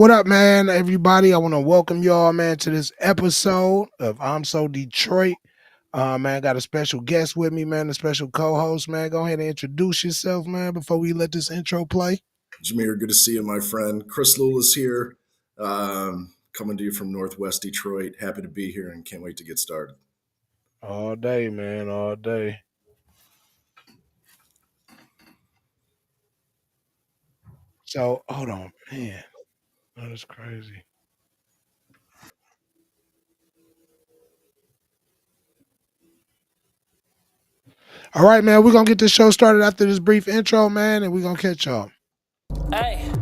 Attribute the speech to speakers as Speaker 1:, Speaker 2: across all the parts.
Speaker 1: What up, man? Everybody, I want to welcome y'all, man, to this episode of I'm So Detroit. Man, got a special guest with me, man, a special co-host, man. Go ahead and introduce yourself, man, before we let this intro play.
Speaker 2: Jameer, good to see you, my friend. Chris Lula's here, coming to you from Northwest Detroit. Happy to be here and can't wait to get started.
Speaker 1: All day, man, all day. So, hold on, man. That is crazy. All right, man, we're going to get this show started after this brief intro, man, and we're going to catch y'all.
Speaker 3: Hey,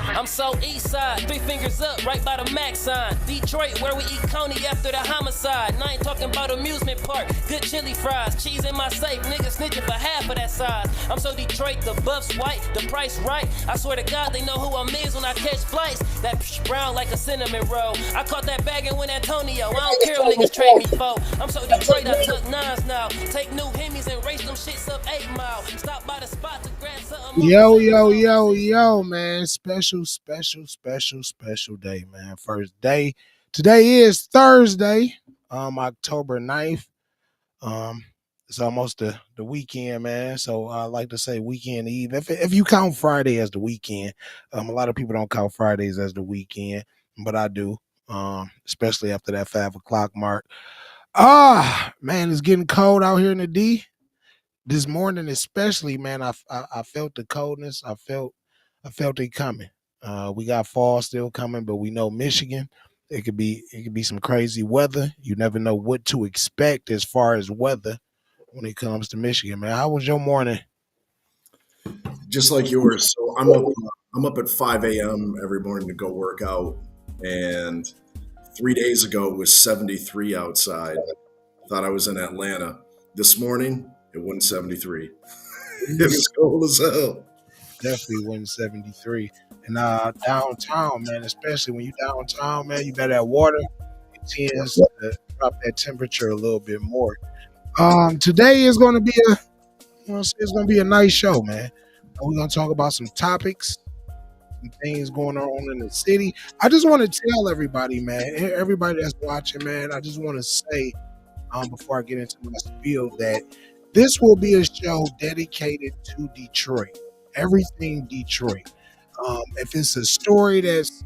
Speaker 3: I'm so east side, three fingers up, right by the Max sign. Detroit, where we eat coney after the homicide. And I ain't talking about amusement park, good chili fries, cheese in my safe, niggas snitching for half of that size. I'm so Detroit, the buff's white, the price right. I swear to God, they know who I'm is when I catch flights. That brown like a cinnamon roll. I caught that bag and went Antonio. I don't care if niggas trade me for. I'm so Detroit, I took nines now. Take new Hemis and race them shits up 8 Mile. Stop by the spot to grab something.
Speaker 1: Yo, man. Special day, man. First day. Today is Thursday, October 9th. It's almost the weekend, man. So I like to say weekend eve. If you count Friday as the weekend, a lot of people don't count Fridays as the weekend, but I do. Especially after that 5 o'clock mark. Man, it's getting cold out here in the D. This morning, especially, man, I felt the coldness. I felt it coming. We got fall still coming, but we know Michigan. It could be some crazy weather. You never know what to expect as far as weather when it comes to Michigan, man. How was your morning?
Speaker 2: Just like yours. So I'm up at 5 a.m. every morning to go work out. And 3 days ago it was 73 outside. Thought I was in Atlanta. This morning it wasn't 73. It was cold as hell.
Speaker 1: Definitely win 73. And downtown, man, especially when you downtown, man, you got that water. It tends to drop that temperature a little bit more. Today is going to be it's going to be a nice show, man. We're going to talk about some topics, some things going on in the city. I just want to tell everybody, man, everybody that's watching, man, I just want to say, before I get into my spiel, that this will be a show dedicated to Detroit. Everything Detroit. If it's a story that's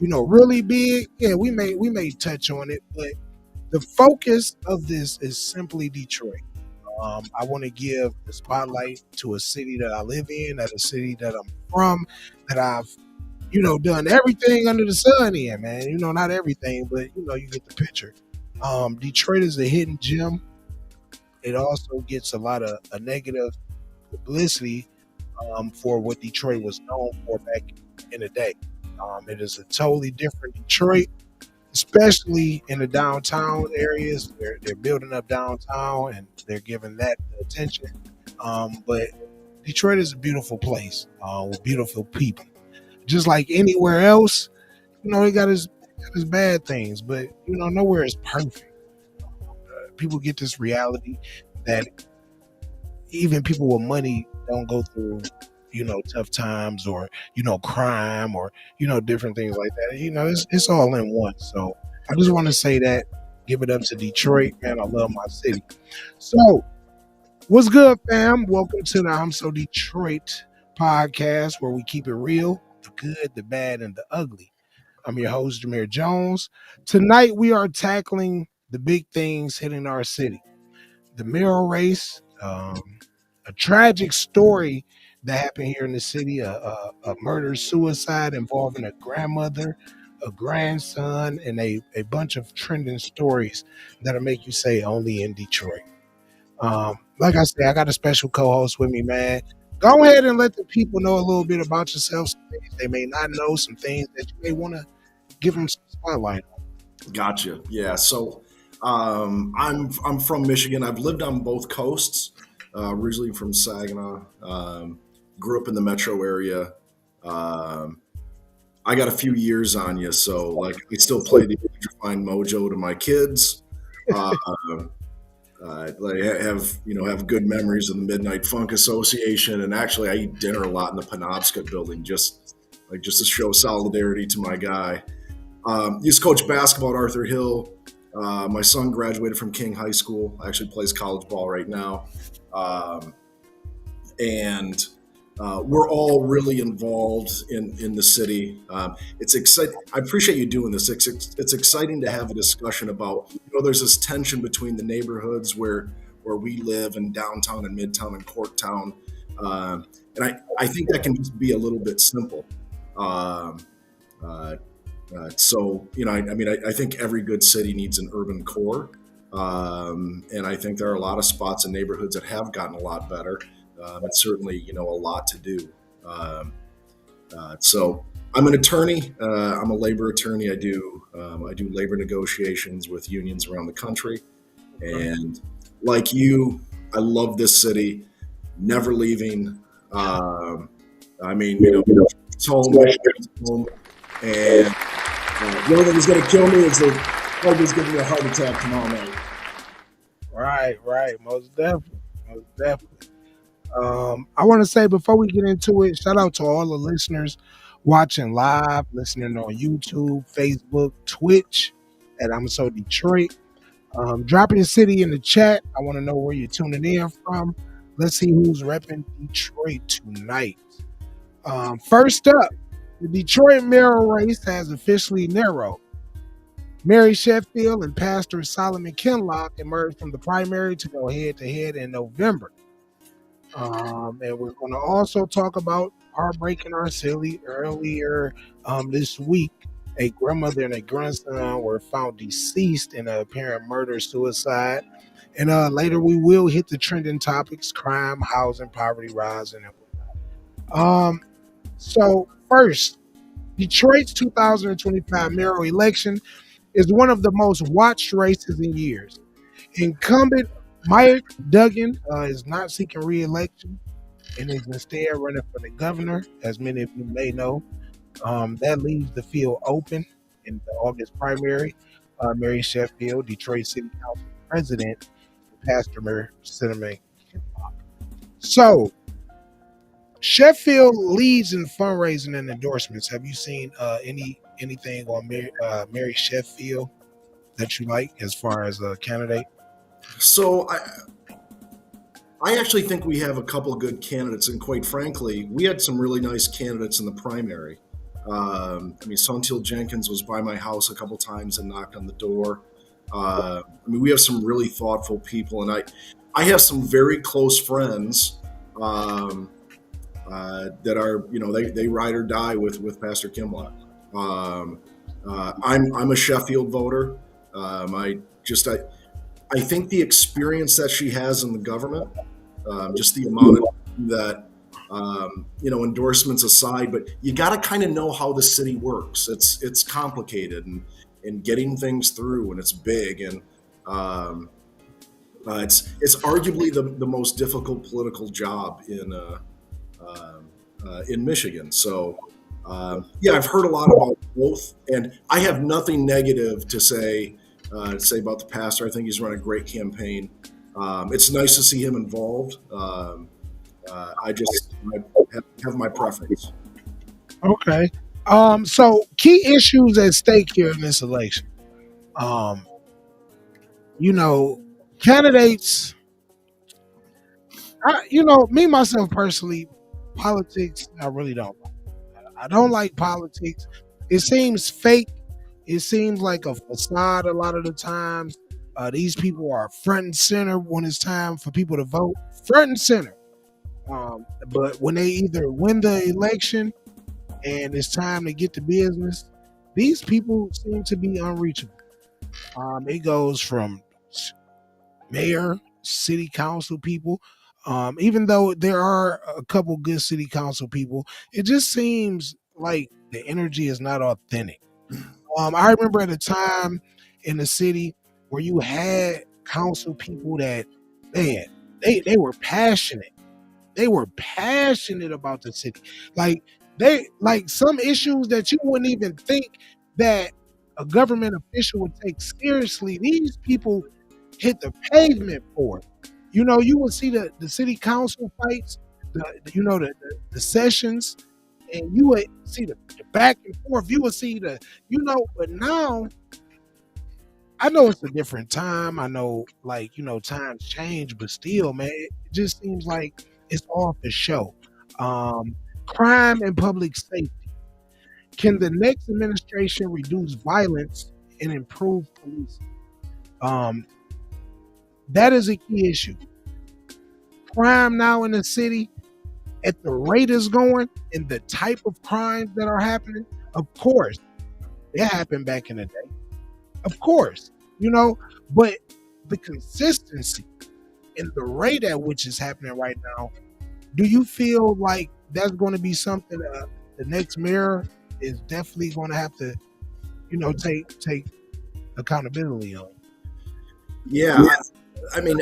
Speaker 1: really big, yeah, we may touch on it, but the focus of this is simply Detroit. I want to give the spotlight to a city that I live in, that a city that I'm from, that I've done everything under the sun in, man. Not everything, but you get the picture. Detroit is a hidden gem. It also gets a lot of a negative publicity for what Detroit was known for back in the day. It is a totally different Detroit, especially in the downtown areas. They're building up downtown and they're giving that attention. But Detroit is a beautiful place with beautiful people. Just like anywhere else, it got its bad things, but nowhere is perfect. People get this reality that even people with money don't go through tough times or crime or different things like that. It's all in one. So I just want to say that, give it up to Detroit, man. I love my city. So what's good, fam? Welcome to the I'm So Detroit podcast, where we keep it real, the good, the bad, and the ugly. I'm your host, Jameer Jones. Tonight we are tackling the big things hitting our city: the Mayoral race, a tragic story that happened here in the city, a murder suicide involving a grandmother, a grandson, and a bunch of trending stories that'll make you say only in Detroit. Like I said, I got a special co-host with me, man. Go ahead and let the people know a little bit about yourself, some things they may not know, some things that you may want to give them some spotlight on.
Speaker 2: Gotcha. Yeah. So I'm from Michigan. I've lived on both coasts. Originally from Saginaw. Grew up in the metro area. Um, I got a few years on you, so like I still play the Electrifying Mojo to my kids. Uh, like have good memories of the Midnight Funk Association, and actually I eat dinner a lot in the Penobscot building, just like just to show solidarity to my guy. Used to coach basketball at Arthur Hill. My son graduated from King High School. Actually plays college ball right now, and we're all really involved in the city. It's exciting. I appreciate you doing this. It's exciting to have a discussion about. There's this tension between the neighborhoods where we live in downtown and midtown and Corktown, and I think that can just be a little bit simple. Um, uh, I think every good city needs an urban core. And I think there are a lot of spots and neighborhoods that have gotten a lot better. But certainly, a lot to do. Um, so I'm an attorney. I'm a labor attorney. I do labor negotiations with unions around the country. And like you, I love this city. Never leaving. It's home. It's home. And the only thing that's going to kill me is the Harvey's giving me a heart attack tomorrow night.
Speaker 1: Right, most definitely, most definitely. I want to say before we get into it, shout out to all the listeners watching live, listening on YouTube, Facebook, Twitch, at I'm So Detroit. Drop your city in the chat. I want to know where you're tuning in from. Let's see who's repping Detroit tonight. First up, the Detroit mayoral race has officially narrowed. Mary Sheffield and Pastor Solomon Kinlock emerged from the primary to go head-to-head in November. And we're going to also talk about heartbreaking our silly earlier this week. A grandmother and a grandson were found deceased in an apparent murder-suicide. And later we will hit the trending topics: crime, housing, poverty, rising, and whatnot. So first, Detroit's 2025 mayoral election is one of the most watched races in years. Incumbent Mike Duggan is not seeking re-election and is instead running for the governor, as many of you may know. That leaves the field open in the August primary. Mary Sheffield, Detroit City Council President, Pastor Mary Cinnamon. So, Sheffield leads in fundraising and endorsements. Have you seen anything on Mary Sheffield that you like as far as a candidate?
Speaker 2: So I actually think we have a couple of good candidates, and quite frankly, we had some really nice candidates in the primary. Sontil Jenkins was by my house a couple times and knocked on the door. We have some really thoughtful people, and I have some very close friends that are, they ride or die with Pastor Kimmel. I'm a Sheffield voter. I think the experience that she has in the government, just the amount of that, endorsements aside, but you got to kind of know how the city works. It's complicated and getting things through, and it's big, and it's arguably the most difficult political job in Michigan. So I've heard a lot about both, and I have nothing negative to say about the pastor. I think he's run a great campaign. It's nice to see him involved. I have my preference.
Speaker 1: Okay. So key issues at stake here in this election. Candidates. Me myself personally, politics I really don't like. I don't like politics. It seems fake. It seems like a facade a lot of the times. These people are front and center when it's time for people to vote. Front and center. But when they either win the election and it's time to get to business, these people seem to be unreachable. It goes from mayor, city council people. Even though there are a couple good city council people, it just seems like the energy is not authentic. I remember at a time in the city where you had council people that, man, they were passionate. They were passionate about the city. Like some issues that you wouldn't even think that a government official would take seriously. These people hit the pavement for it. You would see the city council fights, the sessions, and you would see the back and forth. You would see but now I know it's a different time. I know, like, times change, but still, man, it just seems like it's all for show. Um, Crime and public safety. Can the next administration reduce violence and improve policing? Um, that is a key issue. Crime now in the city, at the rate it's going, and the type of crimes that are happening, of course, it happened back in the day. Of course, but the consistency and the rate at which it's happening right now, do you feel like that's going to be something the next mayor is definitely going to have to, take accountability on?
Speaker 2: Yeah, I mean,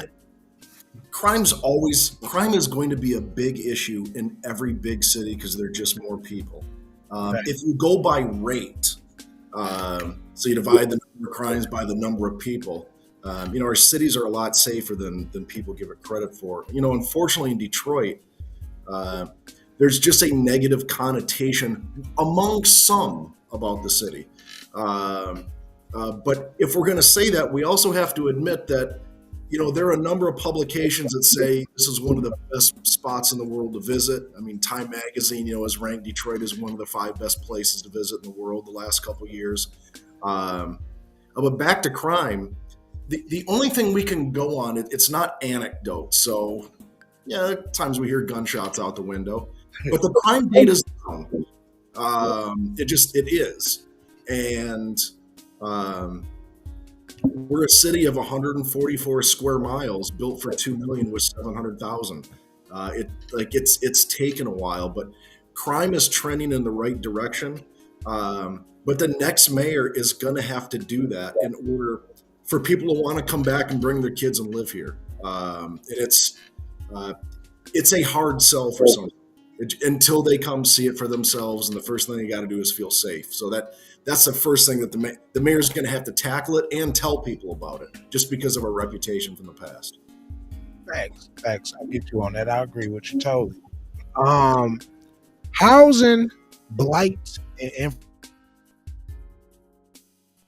Speaker 2: crime is going to be a big issue in every big city because there are just more people.
Speaker 1: Right.
Speaker 2: If you go by rate, so you divide the number of crimes by the number of people, our cities are a lot safer than people give it credit for. Unfortunately in Detroit, there's just a negative connotation among some about the city. But if we're going to say that, we also have to admit that, there are a number of publications that say this is one of the best spots in the world to visit. I mean, Time Magazine, has ranked Detroit as one of the 5 best places to visit in the world the last couple of years. But back to crime, the only thing we can go on, it's not anecdotes. So, yeah, at times we hear gunshots out the window, but the crime rate is down. It is. And we're a city of 144 square miles built for 2 million with 700,000. It's taken a while, but crime is trending in the right direction. But the next mayor is going to have to do that in order for people to want to come back and bring their kids and live here. And it's a hard sell for some until they come see it for themselves. And the first thing they got to do is feel safe. So that's the first thing that the mayor's going to have to tackle it and tell people about it, just because of our reputation from the past.
Speaker 1: Thanks. I get you on that. I agree with you totally. Housing, blight, and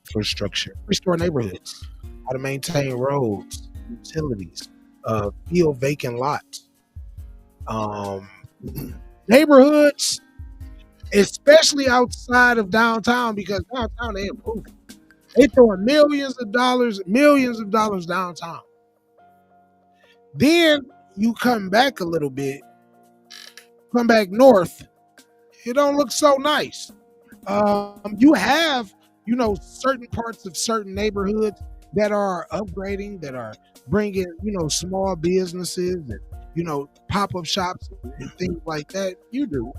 Speaker 1: infrastructure. Restore neighborhoods. How to maintain roads, utilities, fill vacant lots. Neighborhoods, especially outside of downtown, because downtown they improving. They throwing millions of dollars downtown. Then you come back a little bit, come back north, it don't look so nice. You have, certain parts of certain neighborhoods that are upgrading, that are bringing, small businesses and, pop-up shops and things like that. You do.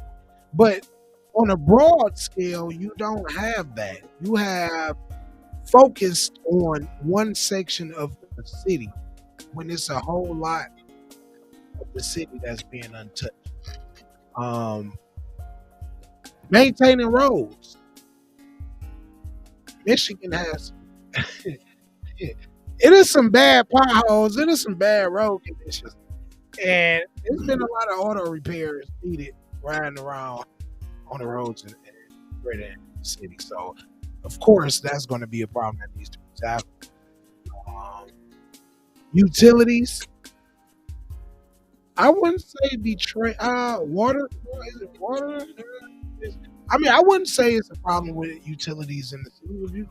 Speaker 1: But on a broad scale, you don't have that. You have focused on one section of the city when it's a whole lot of the city that's being untouched. Maintaining roads. Michigan has it is some bad potholes, it is some bad road conditions, and there's been a lot of auto repairs needed riding around on the roads in greater city. So, of course, that's going to be a problem that needs to be tackled. Utilities. I wouldn't say Detroit. Water. Is it water? I wouldn't say it's a problem with utilities in the city. Do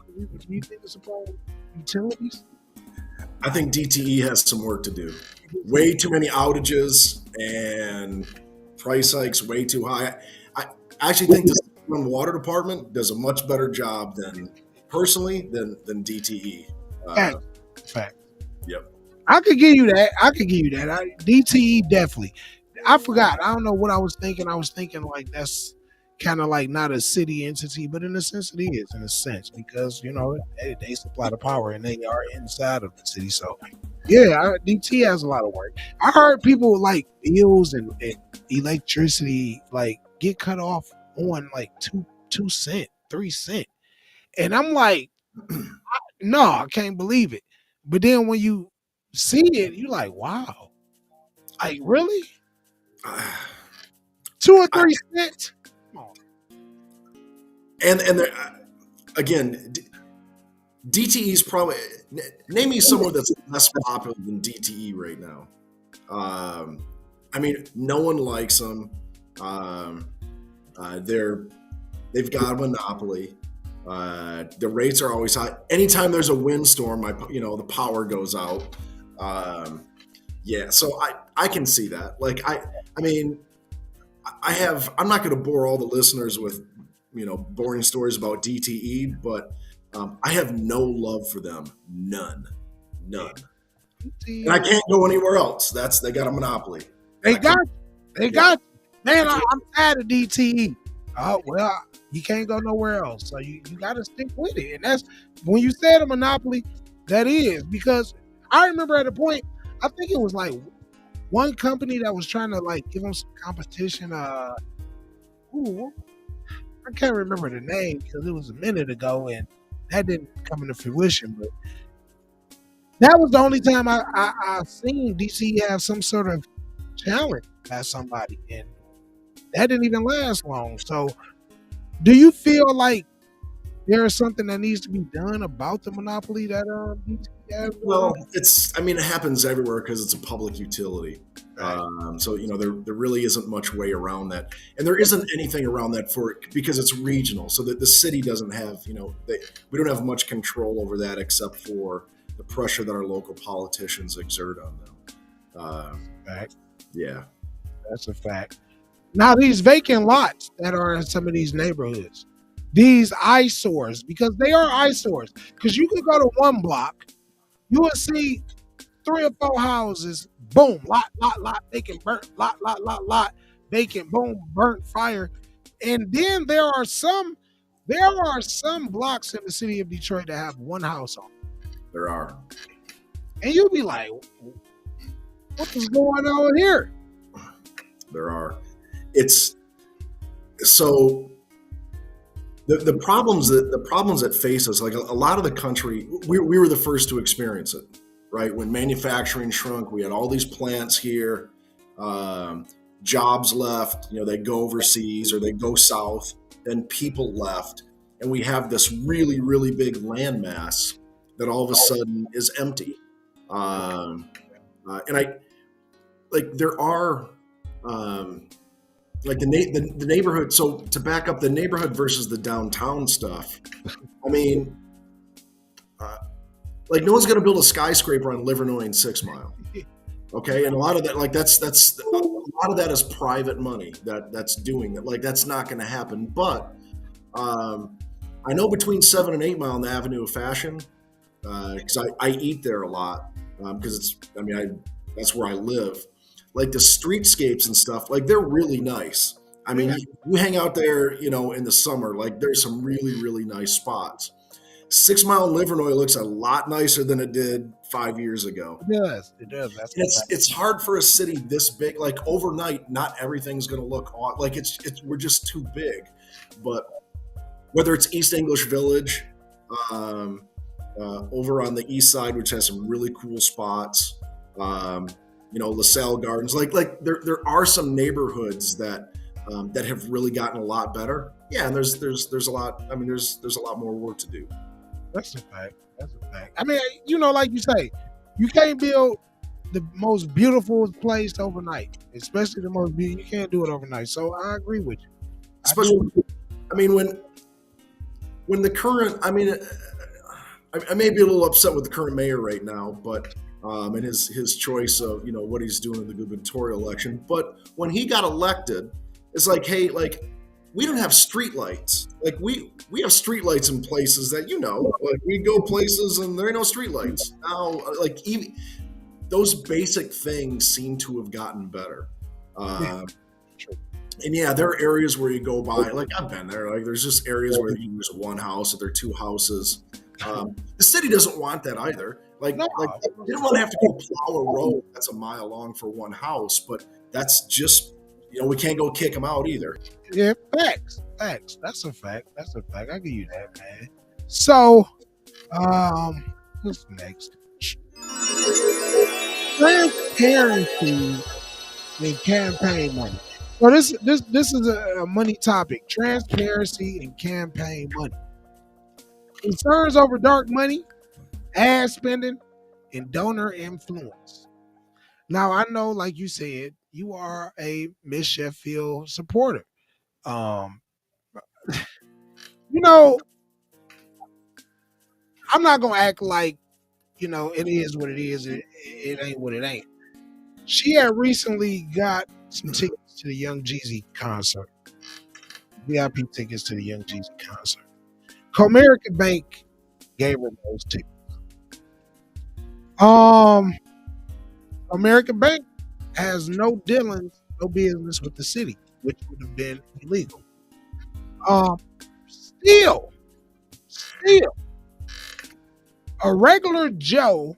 Speaker 1: you think it's a problem with utilities?
Speaker 2: I think DTE has some work to do. Way too many outages and price hikes way too high. I actually think the water department does a much better job than DTE.
Speaker 1: Fact.
Speaker 2: Yep.
Speaker 1: I could give you that. DTE definitely. I forgot. I don't know what I was thinking. I was thinking like that's kind of like not a city entity, but in a sense it is, in a sense, because they supply the power and they are inside of the city. So yeah, DT has a lot of work. I heard people like bills and electricity like get cut off on like 2 cents, 3 cents, and I'm like, no, I can't believe it. But then when you see it, you're like, wow, like really, 2 or 3 cents.
Speaker 2: and again, DTE is probably name me somewhere that's less popular than DTE right now. I mean, no one likes them. They've got a monopoly. The rates are always high. Anytime there's a windstorm, the power goes out. Yeah, so I can see that. Like I mean, I'm not going to bore all the listeners with boring stories about DTE, but I have no love for them. None. And I can't go anywhere else. They got a monopoly.
Speaker 1: They got. Man, I'm tired of DTE. Oh well, you can't go nowhere else, so you got to stick with it. And that's when you said a monopoly. That is because I remember at a point, I think it was like one company that was trying to like give them some competition. I can't remember the name because it was a minute ago and that didn't come into fruition. But that was the only time I seen DC have some sort of challenge by somebody, and that didn't even last long. So, do you feel like there is something that needs to be done about the monopoly that DC has?
Speaker 2: Well, it happens everywhere because it's a public utility. Right. So there really isn't much way around that, and there isn't anything around that because it's regional. So that the city doesn't have we don't have much control over that except for the pressure that our local politicians exert on them.
Speaker 1: Fact.
Speaker 2: Yeah,
Speaker 1: that's a fact. Now these vacant lots that are in some of these neighborhoods, these eyesores, because they are eyesores. Because you could go to one block, you will see 3 or 4 houses. Boom, lot, vacant, burnt, lot, vacant, boom, burnt, fire. And then there are some blocks in the city of Detroit that have one house on.
Speaker 2: There are.
Speaker 1: And you'll be like, what is going on here?
Speaker 2: There are. It's so the problems that face us, like a lot of the country, we were the first to experience it. Right, when manufacturing shrunk, we had all these plants here. Jobs left, they go overseas or they go south. Then people left, and we have this really, really big landmass that all of a sudden is empty. And there are the neighborhood. So to back up the neighborhood versus the downtown stuff, I mean. No one's going to build a skyscraper on Livernois and 6 Mile, okay? And a lot of that, that's a lot of that is private money that's doing it. That's not going to happen. But I know between 7 and 8 Mile and the Avenue of Fashion, because I eat there a lot because that's where I live. Like the streetscapes and stuff, they're really nice. I mean, you hang out there, in the summer, there's some really, really nice spots. 6 Mile and Livernois looks a lot nicer than it did 5 years ago.
Speaker 1: It does.
Speaker 2: It's hard for a city this big. Overnight, not everything's going to look we're just too big. But whether it's East English Village, over on the east side, which has some really cool spots, LaSalle Gardens, there are some neighborhoods that have really gotten a lot better. Yeah, and there's a lot. I mean, there's a lot more work to do.
Speaker 1: That's a fact. I mean, like you say, you can't build the most beautiful place overnight, especially the most beautiful. You can't do it overnight. So I agree with you.
Speaker 2: Especially, when the current, I may be a little upset with the current mayor right now, but and his choice of what he's doing in the gubernatorial election. But when he got elected, it's hey, we don't have street lights. We have street lights in places that we go places and there ain't no street lights. Now, even those basic things seem to have gotten better. And there are areas where you go by, I've been there, there's just areas where there's one house or there are 2 houses. The city doesn't want that either. They don't want to have to go plow a road that's a mile long for one house, but that's just we can't go kick them out either.
Speaker 1: Yeah, facts. That's a fact. I give you that, man. So, what's next? Transparency in campaign money. So this is a money topic: transparency and campaign money. Concerns over dark money, ad spending, and donor influence. Now I know, like you said, you are a Miss Sheffield supporter. Um, you know, I'm not gonna act like it is what it is. It ain't what it ain't. She had recently got some tickets to the Young Jeezy concert, VIP tickets to the Young Jeezy concert. Comerica Bank gave her those tickets. Um, American Bank has no dealings, no business with the city, which would have been illegal. Um, still, still, a regular Joe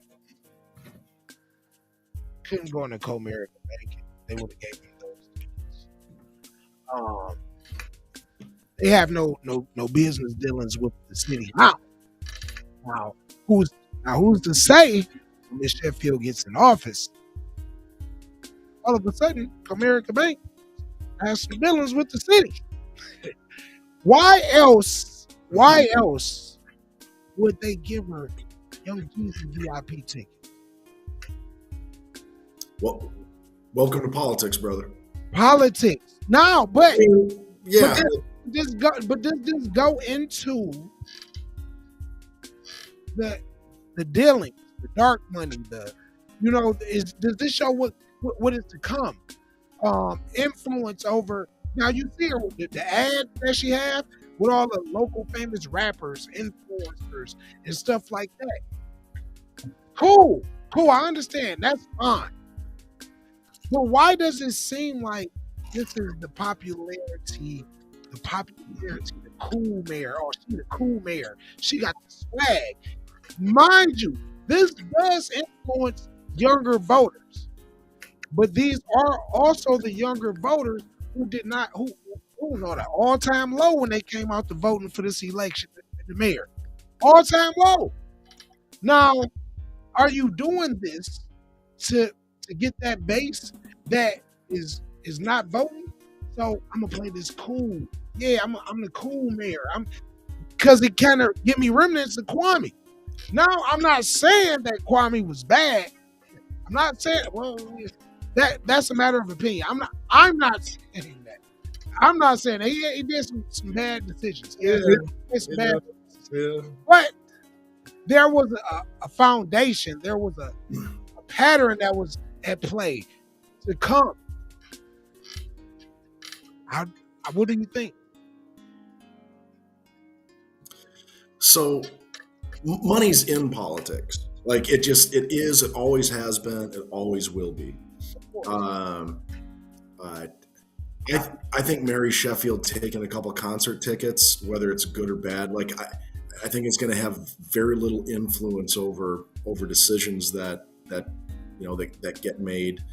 Speaker 1: couldn't go into Comerica Bank. They would have gave him those tickets. Um, they have no business dealings with the city. Now who's who's to say when Miss Sheffield gets in office, all of a sudden Comerica Bank has some dealings with the city? Why else? Why else would they give her Young Jeezy VIP ticket?
Speaker 2: Well, welcome to politics, brother.
Speaker 1: Politics. No, but
Speaker 2: Yeah,
Speaker 1: but does this go into the dealings, the dark money, does this show what is to come? Influence over. Now you see her with the ad that she had with all the local famous rappers, influencers, and stuff like that. Cool, cool. I understand. That's fine. But why does it seem like this is the cool mayor? Oh, she's the cool mayor. She got the swag. Mind you, this does influence younger voters, but these are also the younger voters who did not who was on an all-time low when they came out to voting for this election, the mayor. All-time low. Now, are you doing this to get that base that is not voting? So I'm gonna play this cool. Yeah, I'm the cool mayor. I'm because it kind of give me remnants of Kwame. Now I'm not saying that Kwame was bad. I'm not saying that's a matter of opinion. I'm not saying that. I'm not saying that. He did some bad decisions.
Speaker 2: yeah,
Speaker 1: Bad,
Speaker 2: yeah.
Speaker 1: but there was a foundation. There was a pattern that was at play to come. What do you think?
Speaker 2: So money's in politics. Like it is, it always has been, it always will be. Um, uh, I think Mary Sheffield taking a couple concert tickets, whether it's good or bad, like I think it's going to have very little influence over decisions that that get made.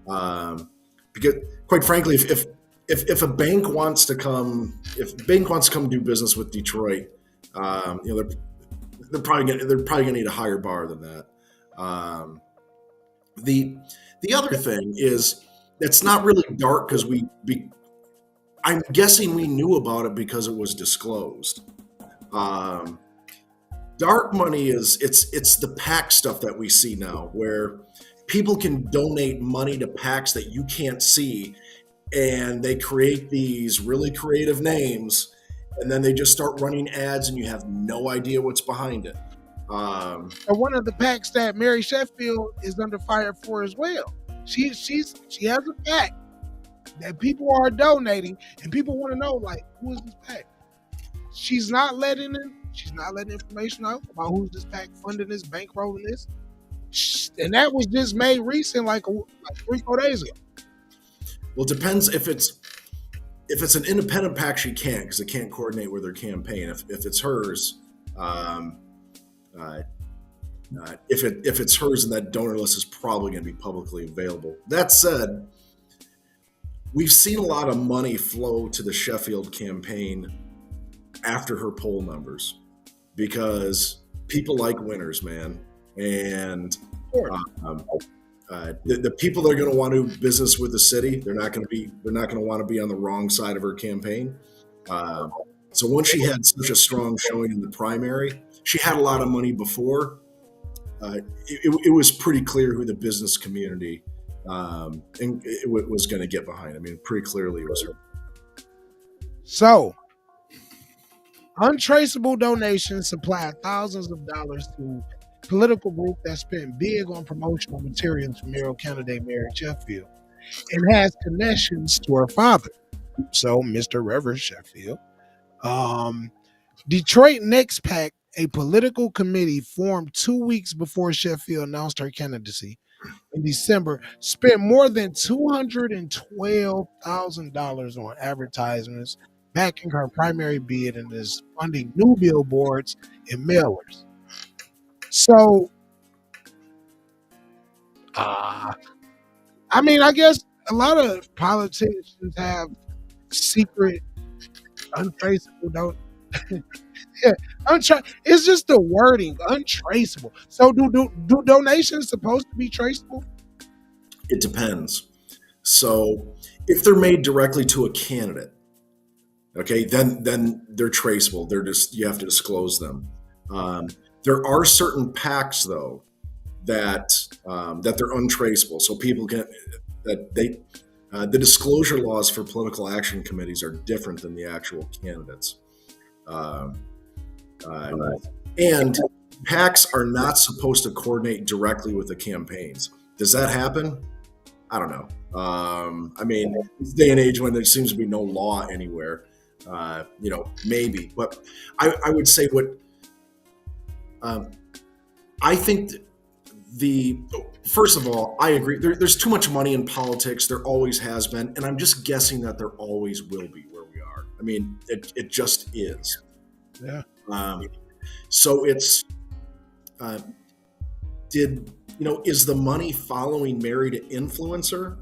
Speaker 2: Because quite frankly, if a bank wants to come, do business with Detroit, they're probably gonna need a higher bar than that. The other thing is it's not really dark because I'm guessing we knew about it because it was disclosed. Dark money it's the PAC stuff that we see now, where people can donate money to PACs that you can't see, and they create these really creative names, and then they just start running ads, and you have no idea what's behind it.
Speaker 1: And one of the PACs that Mary Sheffield is under fire for as well. She has a PAC that people are donating, and people want to know, like, who is this PAC? She's not letting information out about who's this PAC funding this, bankrolling this, and that was just made recent, like 3-4 days ago.
Speaker 2: Well, it depends if it's an independent PAC, she can't, because it can't coordinate with her campaign. If it's hers, if it's hers, and that donor list is probably going to be publicly available. That said, we've seen a lot of money flow to the Sheffield campaign after her poll numbers, because people like winners, man. And the people that are going to want to do business with the city, they're not going to want to be on the wrong side of her campaign. So once she had such a strong showing in the primary, she had a lot of money before. It was pretty clear who the business community and it was going to get behind. I mean, pretty clearly it was her.
Speaker 1: So, untraceable donations supplied thousands of dollars to a political group that spent big on promotional materials for mayoral candidate Mary Sheffield and has connections to her father. So, Mr. Reverend Sheffield. Detroit Next PAC, a political committee formed 2 weeks before Sheffield announced her candidacy in December, spent more than $212,000 on advertisements backing her primary bid and is funding new billboards and mailers. So, I mean, I guess a lot of politicians have secret, untraceable don't. Yeah, it's just the wording, untraceable. So, do donations supposed to be traceable?
Speaker 2: It depends. So if they're made directly to a candidate, okay, then they're traceable. They're just you have to disclose them. There are certain PACs though that they're untraceable, so people can that they the disclosure laws for political action committees are different than the actual candidates. And PACs are not supposed to coordinate directly with the campaigns. Does that happen? I don't know. I mean, this day and age when there seems to be no law anywhere, maybe. But I would say what I think first of all, I agree. There's too much money in politics. There always has been, and I'm just guessing that there always will be where we are. I mean, it just is.
Speaker 1: Yeah.
Speaker 2: So it's is the money following Mary to influence her?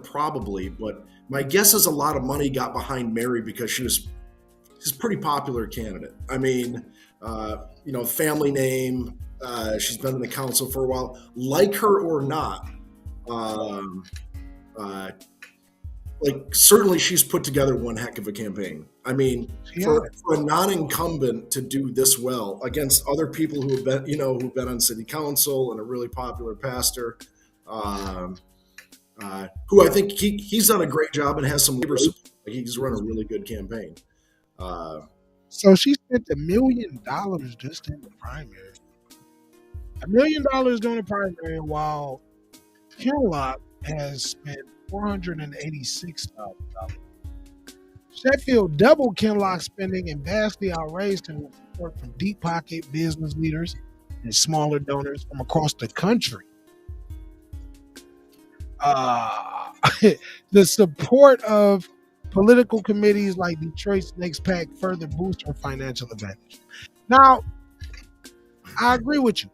Speaker 2: Probably, but my guess is a lot of money got behind Mary because she's a pretty popular candidate. I mean, family name. She's been in the council for a while. Like her or not, certainly she's put together one heck of a campaign. I mean, for a non-incumbent to do this well against other people who've been on city council and a really popular pastor, who I think he's done a great job and has some labor support. He's run a really good campaign.
Speaker 1: So she spent $1 million just in the primary. $1 million during the primary, while Kimmel has spent $486,000. Sheffield doubled Kinlock's spending and vastly outraised him with support from deep pocket business leaders and smaller donors from across the country. The support of political committees like Detroit's Next PAC further boost her financial advantage. Now, I agree with you.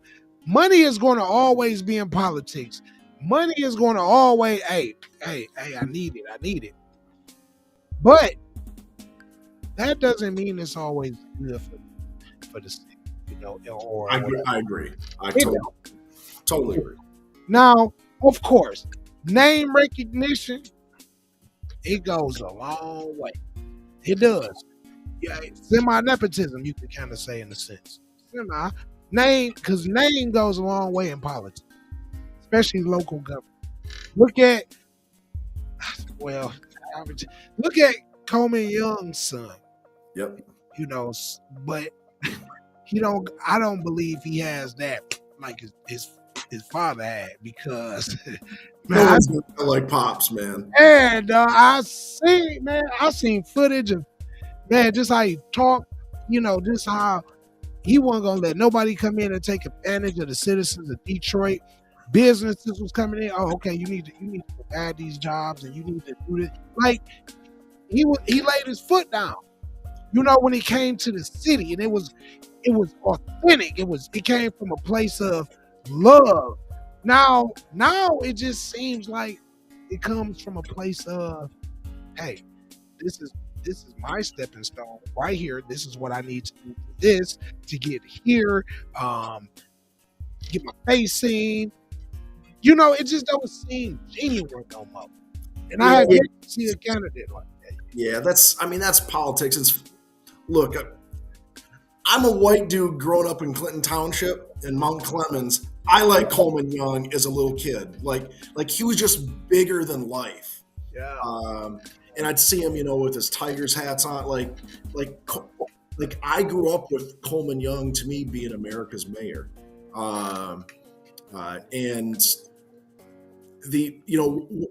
Speaker 1: Money is going to always be in politics. Money is going to always, hey, I need it. But that doesn't mean it's always good for the city, or
Speaker 2: I agree. I totally agree.
Speaker 1: Now, of course, name recognition, it goes a long way. It does. Yeah, semi-nepotism, you could kind of say in a sense. Name, because name goes a long way in politics, especially local government. Look at Coleman Young's son.
Speaker 2: Yep.
Speaker 1: But I don't believe he has that like his father had, because
Speaker 2: man, I like Pops, man.
Speaker 1: And I seen footage of just how he talked, just how he wasn't gonna let nobody come in and take advantage of the citizens of Detroit. Businesses was coming in. Oh, okay, you need to add these jobs and you need to do this. Like he laid his foot down. When he came to the city, and it was authentic. It came from a place of love. Now it just seems like it comes from a place of, hey, this is my stepping stone right here. This is what I need to do for this to get here. Get my face seen. You know, it just don't seem genuine no more. And I have yet to see a candidate like that.
Speaker 2: Yeah, that's politics. Look, I'm a white dude growing up in Clinton Township in Mount Clemens. I like Coleman Young as a little kid. Like he was just bigger than life.
Speaker 1: Yeah.
Speaker 2: And I'd see him, with his Tigers hats on. Like I grew up with Coleman Young, to me, being America's mayor. And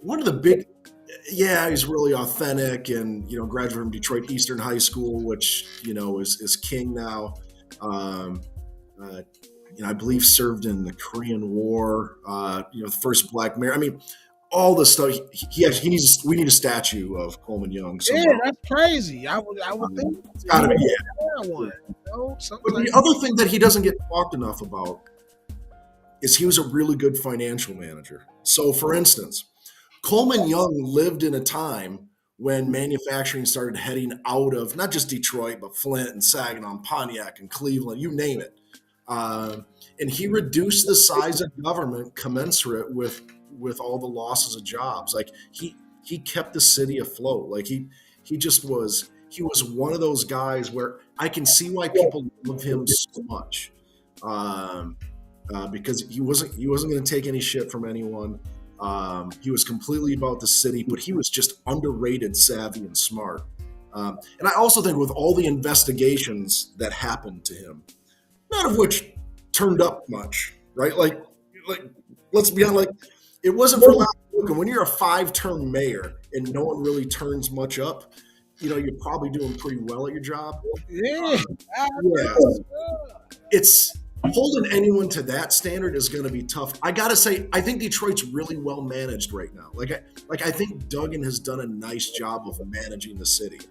Speaker 2: one of the big, he's really authentic, and graduated from Detroit Eastern High School, which is king now. I believe served in the Korean War. The first black mayor. I mean, all the stuff. We need a statue of Coleman Young somewhere.
Speaker 1: Yeah, that's crazy. I would think
Speaker 2: it's gotta be.
Speaker 1: One.
Speaker 2: But the other thing that he doesn't get talked enough about is he was a really good financial manager. So, for instance, Coleman Young lived in a time when manufacturing started heading out of not just Detroit, but Flint and Saginaw and Pontiac and Cleveland, you name it. And he reduced the size of government commensurate with all the losses of jobs. Like he kept the city afloat. Like he was one of those guys where I can see why people love him so much. Because he wasn't going to take any shit from anyone. He was completely about the city, but he was just underrated, savvy, and smart. And I also think with all the investigations that happened to him, none of which turned up much, right? Like let's be honest, it wasn't for loud looking. When you're a 5-term mayor and no one really turns much up, you're probably doing pretty well at your job.
Speaker 1: Yeah.
Speaker 2: It's holding anyone to that standard is going to be tough. I gotta say, I think Detroit's really well managed right now. I think Duggan has done a nice job of managing the city.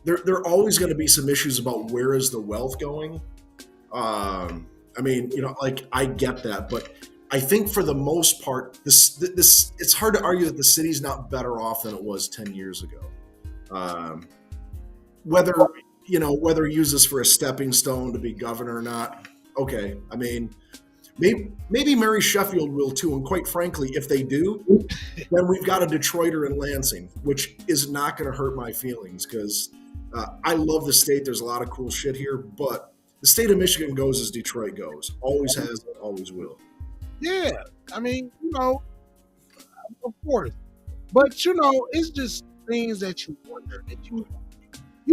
Speaker 2: There are always going to be some issues about where is the wealth going. I get that, but I think for the most part, this it's hard to argue that the city's not better off than it was 10 years ago. Whether he uses this for a stepping stone to be governor or not, okay. I mean, maybe Mary Sheffield will too. And quite frankly, if they do, then we've got a Detroiter in Lansing, which is not going to hurt my feelings because I love the state. There's a lot of cool shit here, but the state of Michigan goes as Detroit goes. Always has, always will.
Speaker 1: Yeah, I mean, of course. But, it's just things that you wonder, that you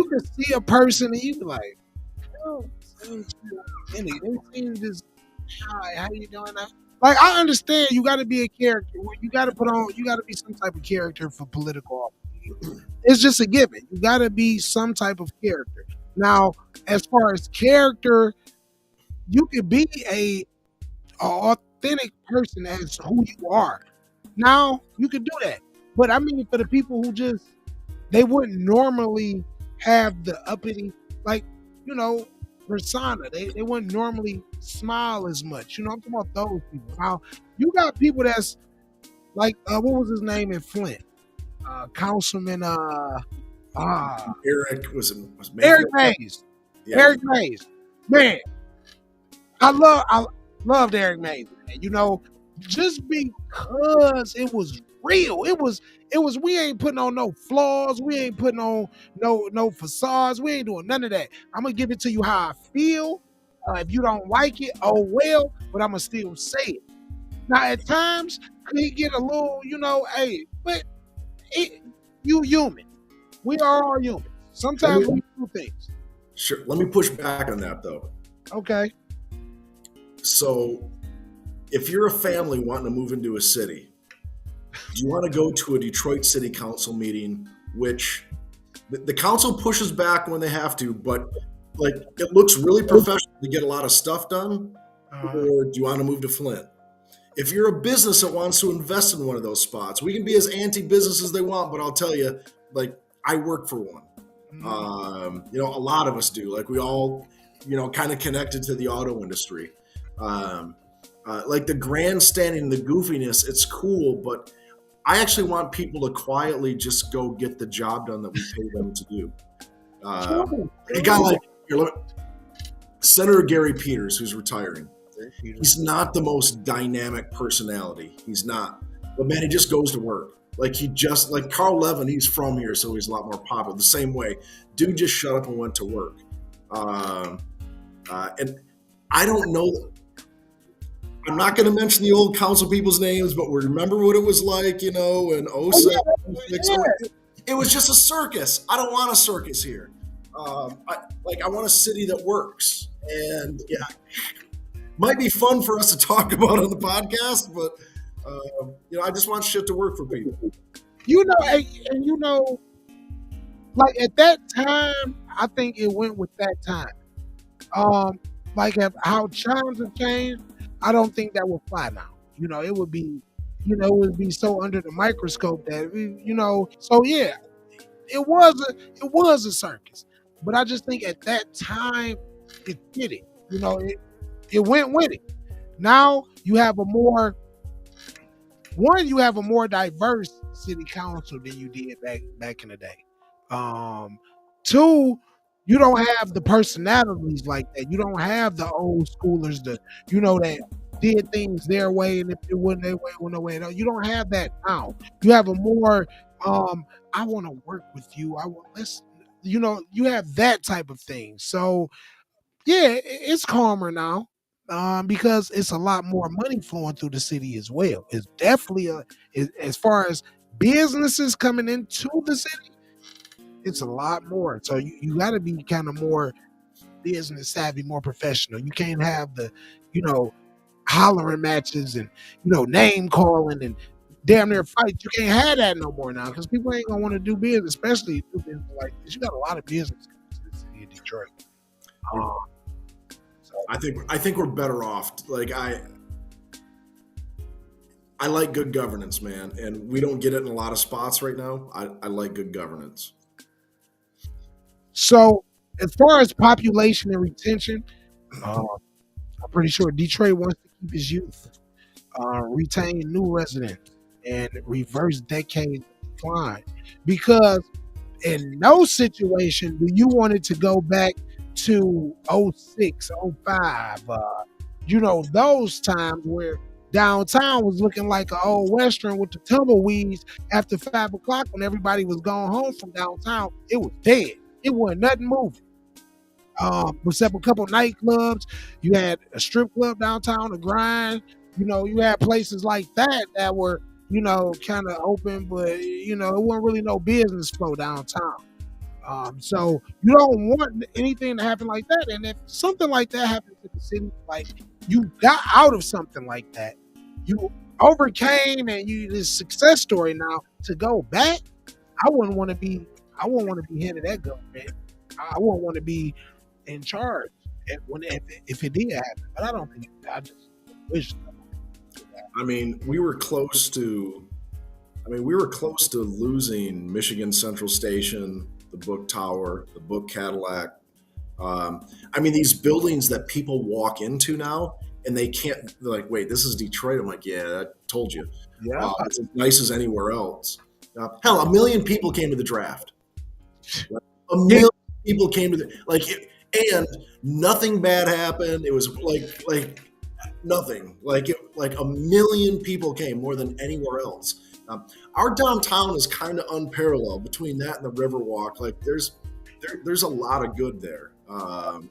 Speaker 1: can see a person and you be like, they seem just, hi, how you doing now? Like, I understand you got to be a character. You got to be some type of character for political office. It's just a given. You got to be some type of character. Now, as far as character, you could be a authentic person as who you are. Now, you could do that. But I mean, for the people who they wouldn't normally have the uppity, persona. They wouldn't normally smile as much. I'm talking about those people. Now, you got people that's like, what was his name in Flint? Councilman
Speaker 2: Eric was
Speaker 1: Eric Mays. Yeah. Eric Mays. Man, I loved Eric Mays. Just because it was real. It was we ain't putting on no flaws. We ain't putting on no facades. We ain't doing none of that. I'm gonna give it to you how I feel. If you don't like it, oh well, but I'm gonna still say it. Now at times it get a little, but you human. We are all human. Sometimes we do things.
Speaker 2: Sure. Let me push back on that though.
Speaker 1: Okay.
Speaker 2: So if you're a family wanting to move into a city, do you want to go to a Detroit City Council meeting, which the council pushes back when they have to, but it looks really professional to get a lot of stuff done? Or do you want to move to Flint? If you're a business that wants to invest in one of those spots, we can be as anti-business as they want, but I'll tell you, I work for one. A lot of us do. We all, kind of connected to the auto industry. The grandstanding, the goofiness, it's cool, but I actually want people to quietly just go get the job done that we pay them to do. A guy like Senator Gary Peters, who's retiring, He's not the most dynamic personality. He's not. But man, he just goes to work. Like Carl Levin, he's from here, so he's a lot more popular. The same way, dude just shut up and went to work. And I don't know. I'm not going to mention the old council people's names, but we remember what it was like, in 07, 06. It was just a circus. I don't want a circus here. I want a city that works. And yeah, might be fun for us to talk about on the podcast, but I just want shit to work for people.
Speaker 1: Like at that time, I think it went with that time. Like how times have changed, I don't think that would fly now. It would be, it would be so under the microscope that So yeah, it was a circus, but I just think at that time it did it. It went with it. Now you have a more diverse city council than you did back in the day. Two, you don't have the personalities like that. You don't have the old schoolers that did things their way, and if it wasn't their way, it wasn't their way. No, you don't have that now. You have a more I want to work with you. You have that type of thing. So yeah, it's calmer now. Because it's a lot more money flowing through the city as well. It's definitely as far as businesses coming into the city, it's a lot more. So you got to be kind of more business savvy, more professional. You can't have the, hollering matches and, name calling and damn near fights. You can't have that no more now because people ain't gonna want to do business, especially do business like this. You got a lot of business coming to the city of Detroit.
Speaker 2: I think we're better off. Like I like good governance, man, and we don't get it in a lot of spots right now. I like good governance.
Speaker 1: So as far as population and retention, I'm pretty sure Detroit wants to keep its youth, retain new residents, and reverse decades of decline. Because in no situation do you want it to go back to 06, 05, those times where downtown was looking like an old Western with the tumbleweeds after 5 o'clock when everybody was going home from downtown. It was dead. It wasn't nothing moving. Except a couple nightclubs. You had a strip club downtown, a grind. You had places like that were, kind of open, but, it wasn't really no business flow downtown. So you don't want anything to happen like that. And if something like that happens to the city, like you got out of something like that, you overcame and this success story now to go back, I wouldn't want to be head of that government. I wouldn't want to be in charge if it did happen. But I don't think I just wish.
Speaker 2: I mean, we were close to losing Michigan Central Station, the Book Tower, the Book Cadillac. These buildings that people walk into now and they're like, wait, this is Detroit. I'm like, yeah, I told you.
Speaker 1: Yeah.
Speaker 2: It's as nice as anywhere else. Hell, 1 million people came to the draft. 1 million people came to and nothing bad happened. It was like nothing. Like 1 million people came, more than anywhere else. Our downtown is kind of unparalleled between that and the Riverwalk. Like there's a lot of good there, and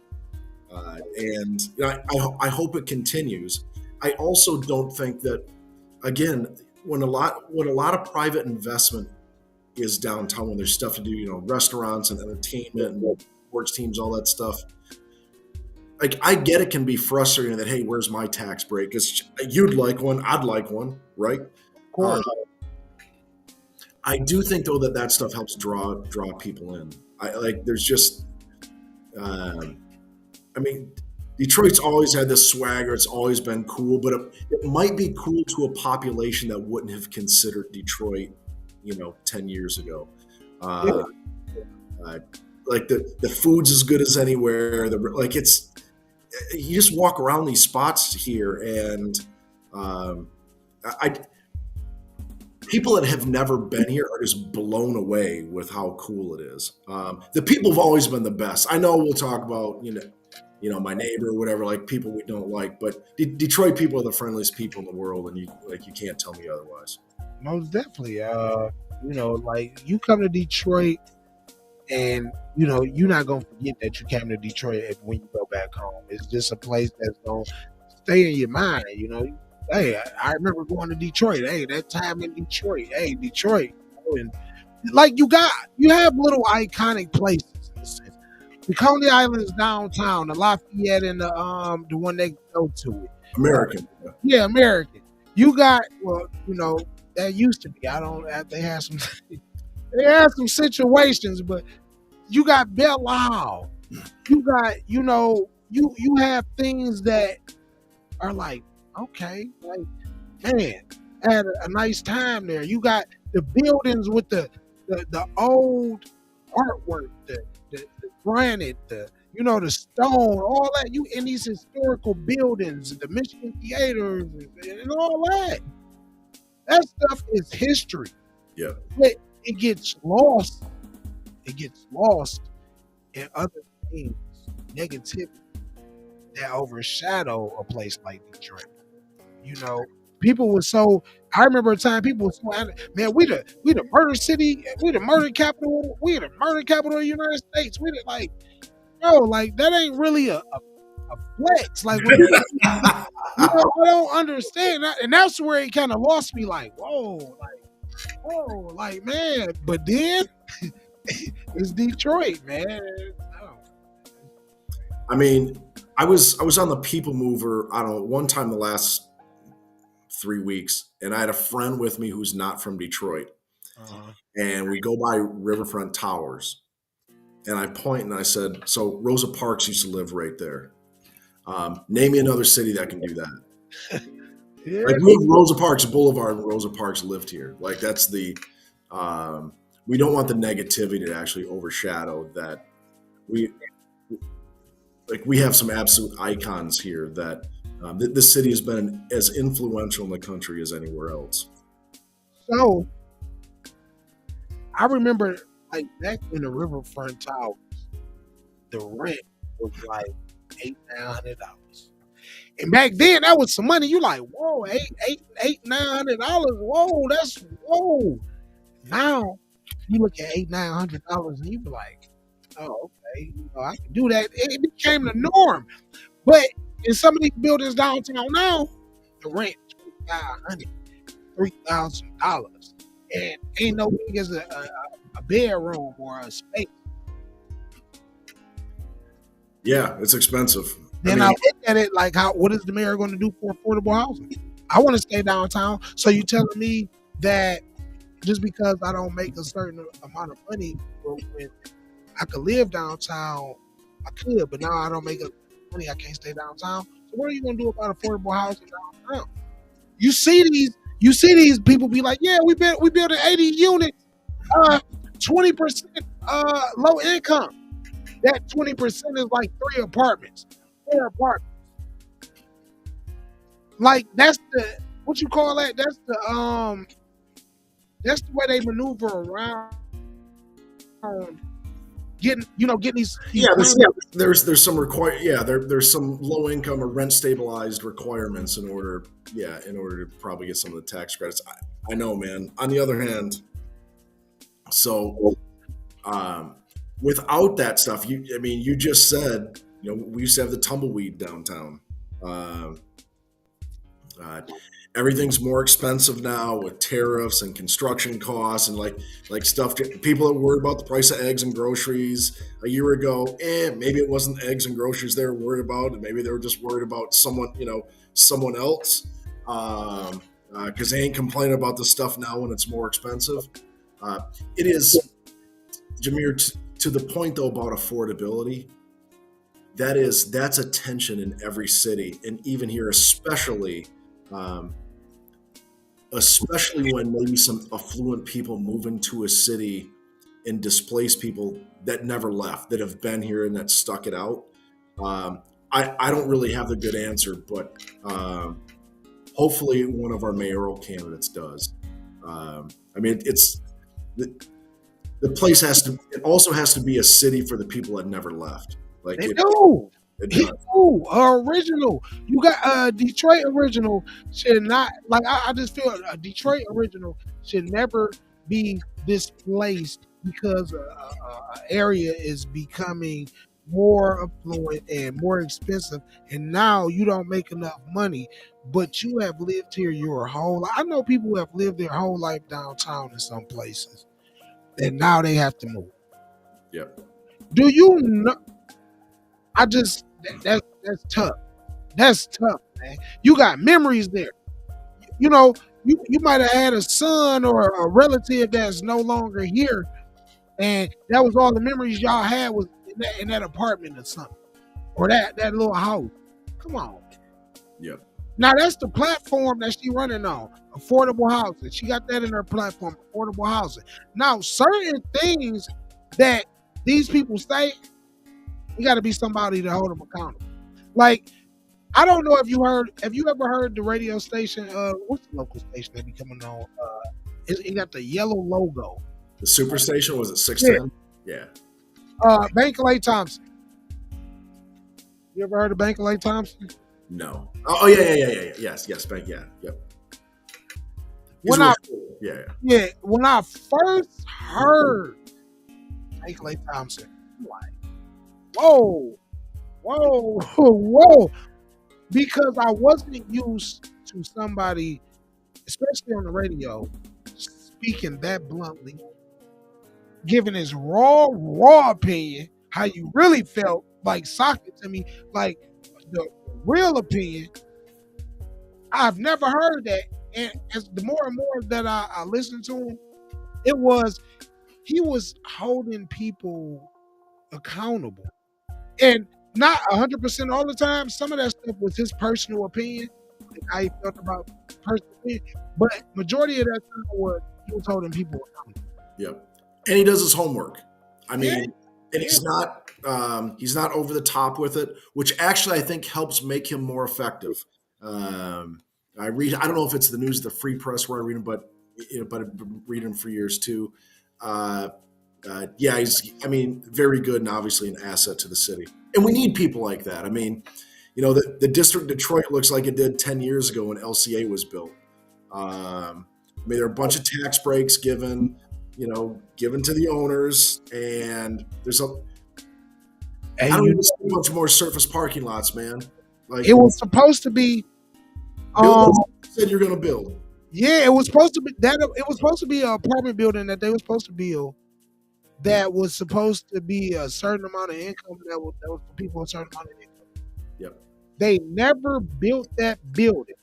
Speaker 2: I hope it continues. I also don't think that, again, when a lot of private investment is downtown, when there's stuff to do, restaurants and entertainment and sports teams, all that stuff. Like I get it can be frustrating that, hey, where's my tax break? Because you'd like one, I'd like one, right?
Speaker 1: Of course.
Speaker 2: I do think though that stuff helps draw people in. Detroit's always had this swagger. It's always been cool, but it might be cool to a population that wouldn't have considered Detroit, 10 years ago. Like the food's as good as anywhere. You just walk around these spots here, and people that have never been here are just blown away with how cool it is. The people have always been the best. I know we'll talk about my neighbor or whatever, like people we don't like. But Detroit people are the friendliest people in the world, and you can't tell me otherwise.
Speaker 1: Most definitely. Like you come to Detroit, and you're not gonna forget that you came to Detroit when you go back home. It's just a place that's gonna stay in your mind. Hey, I remember going to Detroit. Hey, that time in Detroit. Hey, Detroit. And like you have little iconic places. The Coney Island is downtown. The Lafayette and the one they go to it.
Speaker 2: American.
Speaker 1: Yeah, American. You got that used to be. They had some they had some situations, but you got Belle Isle. You got you have things that are like, okay, like, man, I had a nice time there. You got the buildings with the old artwork, the granite, the stone, all that. You in these historical buildings, the Michigan theaters, and all that. That stuff is history.
Speaker 2: Yeah.
Speaker 1: But it gets lost. It gets lost in other things, negativity that overshadow a place like Detroit. People were so. I remember a time people were so, man, we the murder city, we the murder capital, we the murder capital of the United States. We the like, like that ain't really a flex. Like, I don't understand that, and that's where it kind of lost me. Like, whoa, like man. But then it's Detroit, man.
Speaker 2: I mean, I was on the People Mover, I don't know, one time the last 3 weeks, and I had a friend with me who's not from Detroit. And we go by Riverfront Towers. And I point and I said, so Rosa Parks used to live right there. Name me another city that can do that.
Speaker 1: Yeah.
Speaker 2: Like we have Rosa Parks Boulevard, and Rosa Parks lived here. Like that's the we don't want the negativity to actually overshadow that. We have some absolute icons here that this city has been as influential in the country as anywhere else.
Speaker 1: So I remember, like, back in the Riverfront Towers, the rent was like $800-900, and back then that was some money. You like, whoa, $900. Whoa, that's whoa. Now you look at $900 and you be like, oh, okay, I can do that. It became the norm. But in some of these buildings downtown now, the rent $2,500, $3,000, and ain't no big as a bedroom or a space.
Speaker 2: Yeah, it's expensive.
Speaker 1: Then I look at it like, what is the mayor going to do for affordable housing? I want to stay downtown. So you telling me that just because I don't make a certain amount of money, when I could live downtown, I could, but now I don't make money, I can't stay downtown. So what are you going to do about affordable housing downtown? You see these people be like, yeah, we built 80 units, 20% low income. That 20% is like 4 apartments. Like that's the, what you call that? That's the way they maneuver around getting these.
Speaker 2: There's some there's some low income or rent stabilized requirements in order to probably get some of the tax credits. I know, man. On the other hand, so without that stuff, you just said, we used to have the tumbleweed downtown. Everything's more expensive now with tariffs and construction costs and like stuff. People that worried about the price of eggs and groceries a year ago, maybe it wasn't eggs and groceries they were worried about, and maybe they were just worried about someone else, because they ain't complaining about the stuff now when it's more expensive. It is, Jameer, to the point though about affordability. That's a tension in every city, and even here, especially when maybe some affluent people move into a city and displace people that never left, that have been here and that stuck it out. I don't really have the good answer, but hopefully one of our mayoral candidates does. It's the place it also has to be a city for the people that never left. Like
Speaker 1: they do.
Speaker 2: It does.
Speaker 1: Ooh, original. You got Detroit original should not like. I just feel a Detroit original should never be displaced because area is becoming more affluent and more expensive, and now you don't make enough money. But you have lived here your whole. I know people who have lived their whole life downtown in some places, and now they have to move.
Speaker 2: Yep.
Speaker 1: Do you know? I just that's tough. That's tough, man. You got memories there. You know, you might have had a son or a relative that's no longer here, and that was all the memories y'all had was in that apartment or something, or that little house. Come on.
Speaker 2: Yep.
Speaker 1: Now that's the platform that she running on, affordable housing. She got that in her platform, affordable housing. Now, certain things that these people say, you got to be somebody to hold them accountable. Like, I don't know if you heard. Have you ever heard the radio station? What's the local station that be coming on? It got the yellow logo.
Speaker 2: The Superstation was it 610? Yeah.
Speaker 1: Bank Lake Thompson. You ever heard of Bank Lake Thompson?
Speaker 2: No. Oh yeah. Yes. Bank. Yeah. Yep.
Speaker 1: When I
Speaker 2: Yeah.
Speaker 1: when I first heard Bank Lake Thompson, I'm like, whoa, because I wasn't used to somebody, especially on the radio, speaking that bluntly, giving his raw opinion, how you really felt, like sock it to me, like the real opinion. I've never heard that, and as the more and more that I listened to him, he was holding people accountable, and not 100% all the time. Some of that stuff was his personal opinion, like how he felt about personal opinion, but majority of that time was he was holding people accountable.
Speaker 2: Yep. And he does his homework. I mean,
Speaker 1: Yeah.
Speaker 2: and he's not over the top with it, which actually I think helps make him more effective. I don't know if it's the news, the Free Press where I read him, but I've been reading him for years too. He's very good and obviously an asset to the city. And we need people like that. I mean, the district of Detroit looks like it did 10 years ago when LCA was built. There are a bunch of tax breaks given to the owners, and there's I don't even see a bunch more surface parking lots, man. Like,
Speaker 1: it was supposed to be.
Speaker 2: Said you're going to build.
Speaker 1: Yeah, it was supposed to be that. It was supposed to be an apartment building that they were supposed to build. That was supposed to be a certain amount of income. That was for people with a certain amount of income.
Speaker 2: Yep.
Speaker 1: They never built that building.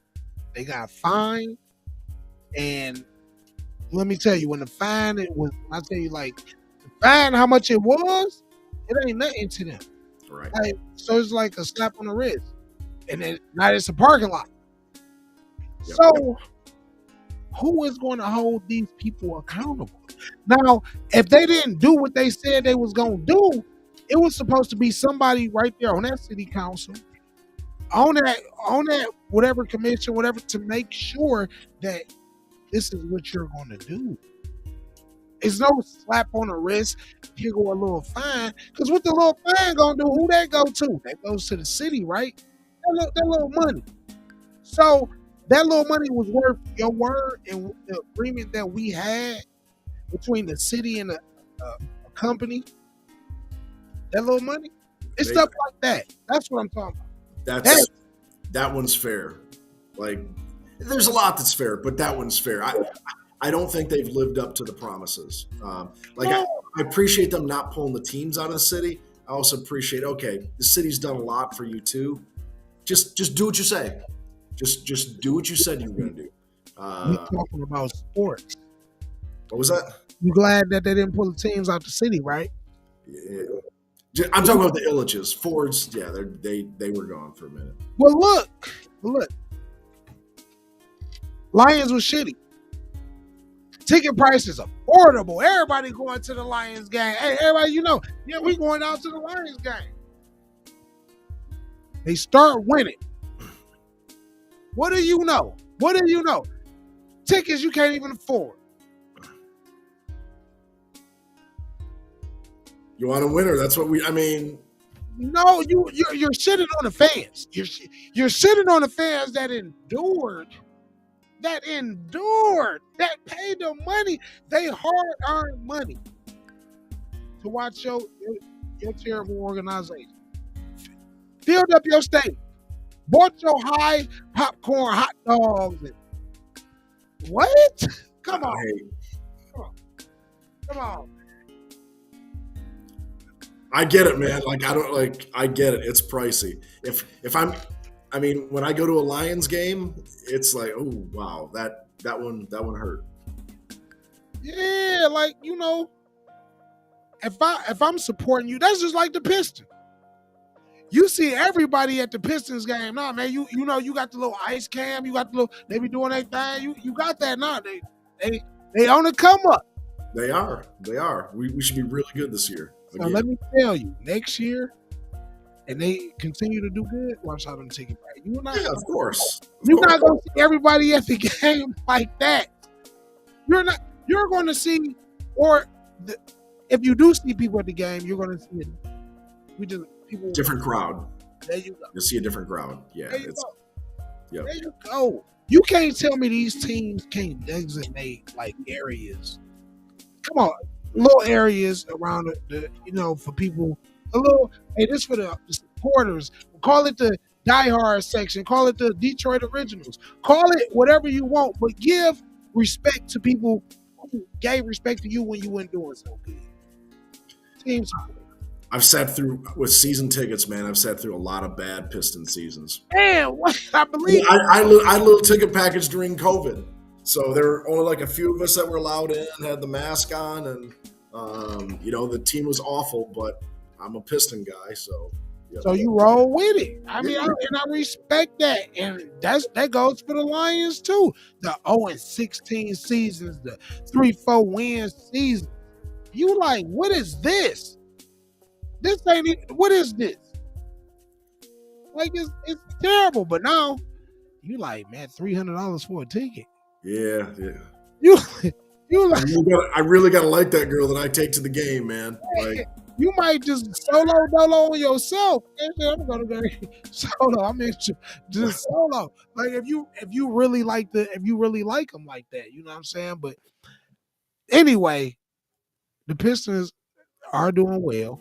Speaker 1: They got fined, and let me tell you, when the fine I tell you, like, the fine, how much it was, it ain't nothing to them.
Speaker 2: Right.
Speaker 1: Like, so it's like a slap on the wrist, and then now it's a parking lot.
Speaker 2: Yep.
Speaker 1: So, who is going to hold these people accountable? Now, if they didn't do what they said they was going to do, it was supposed to be somebody right there on that city council, on that whatever commission, whatever, to make sure that this is what you're going to do. It's no slap on the wrist. Here go a little fine, because what the little fine going to do? Who that go to? That goes to the city, right? That little money. So that little money was worth your word, and the agreement that we had between the city and a company. That little money, it's stuff like that. That's what I'm talking about.
Speaker 2: That one's fair. Like, there's a lot that's fair, but that one's fair. I don't think they've lived up to the promises. I appreciate them not pulling the teams out of the city. I also appreciate, okay, the city's done a lot for you too. Just do what you say. Just do what you said you were going to do.
Speaker 1: We're talking about sports.
Speaker 2: What was that?
Speaker 1: You glad that they didn't pull the teams out the city, right?
Speaker 2: Yeah. I'm talking about the Illiches. Fords, yeah, they were gone for a minute.
Speaker 1: Well, look. Lions was shitty. Ticket prices affordable. Everybody going to the Lions game. Hey, everybody, we going out to the Lions game. They start winning. What do you know? Tickets you can't even afford.
Speaker 2: You want a winner? That's what
Speaker 1: No, you're shitting on the fans. You're shitting on the fans that endured, that paid the money, they hard earned money to watch your terrible organization. Filled up your stadium, bought your high popcorn hot dogs. And, what? Come on, come on, come on.
Speaker 2: I get it, man. I get it. It's pricey. I mean, when I go to a Lions game, it's like, oh wow, that one hurt.
Speaker 1: Yeah, like if I'm supporting you, that's just like the Pistons. You see everybody at the Pistons game. Nah, man, you got the little ice cam, you got the little, they be doing their thing. You got that now. They on the come up.
Speaker 2: They are. We should be really good this year.
Speaker 1: So let me tell you, next year, and they continue to do good, watch how them take it back.
Speaker 2: Of course.
Speaker 1: You're not gonna see everybody at the game like that. You're gonna see, if you do see people at the game, you're gonna see it. People
Speaker 2: different crowd.
Speaker 1: There you go.
Speaker 2: You'll see a different crowd. Yeah.
Speaker 1: There you go. You can't tell me these teams can't designate like areas. Come on, little areas around for people. A little. Hey, this for the supporters. Call it the diehard section. Call it the Detroit Originals. Call it whatever you want, but give respect to people who gave respect to you when you weren't doing so good. Teams.
Speaker 2: I've sat through with season tickets, man. I've sat through a lot of bad Piston seasons.
Speaker 1: Man, what? I believe.
Speaker 2: I had a little ticket package during COVID, so there were only like a few of us that were allowed in, had the mask on, and the team was awful. But I'm a Piston guy, so. Yep.
Speaker 1: So you roll with it. I mean, I respect that, and that goes for the Lions too. The 0-16 seasons, the 3-4 wins season. You like, what is this? This ain't it. What is this? Like it's terrible. But now you like, man, $300 for a ticket.
Speaker 2: Yeah.
Speaker 1: You like,
Speaker 2: I really gotta like that girl that I take to the game, man. Like
Speaker 1: you might just solo dolo on yourself. I'm gonna go solo. I mean, just solo. Like if you really like them like that, you know what I'm saying? But anyway, the Pistons are doing well.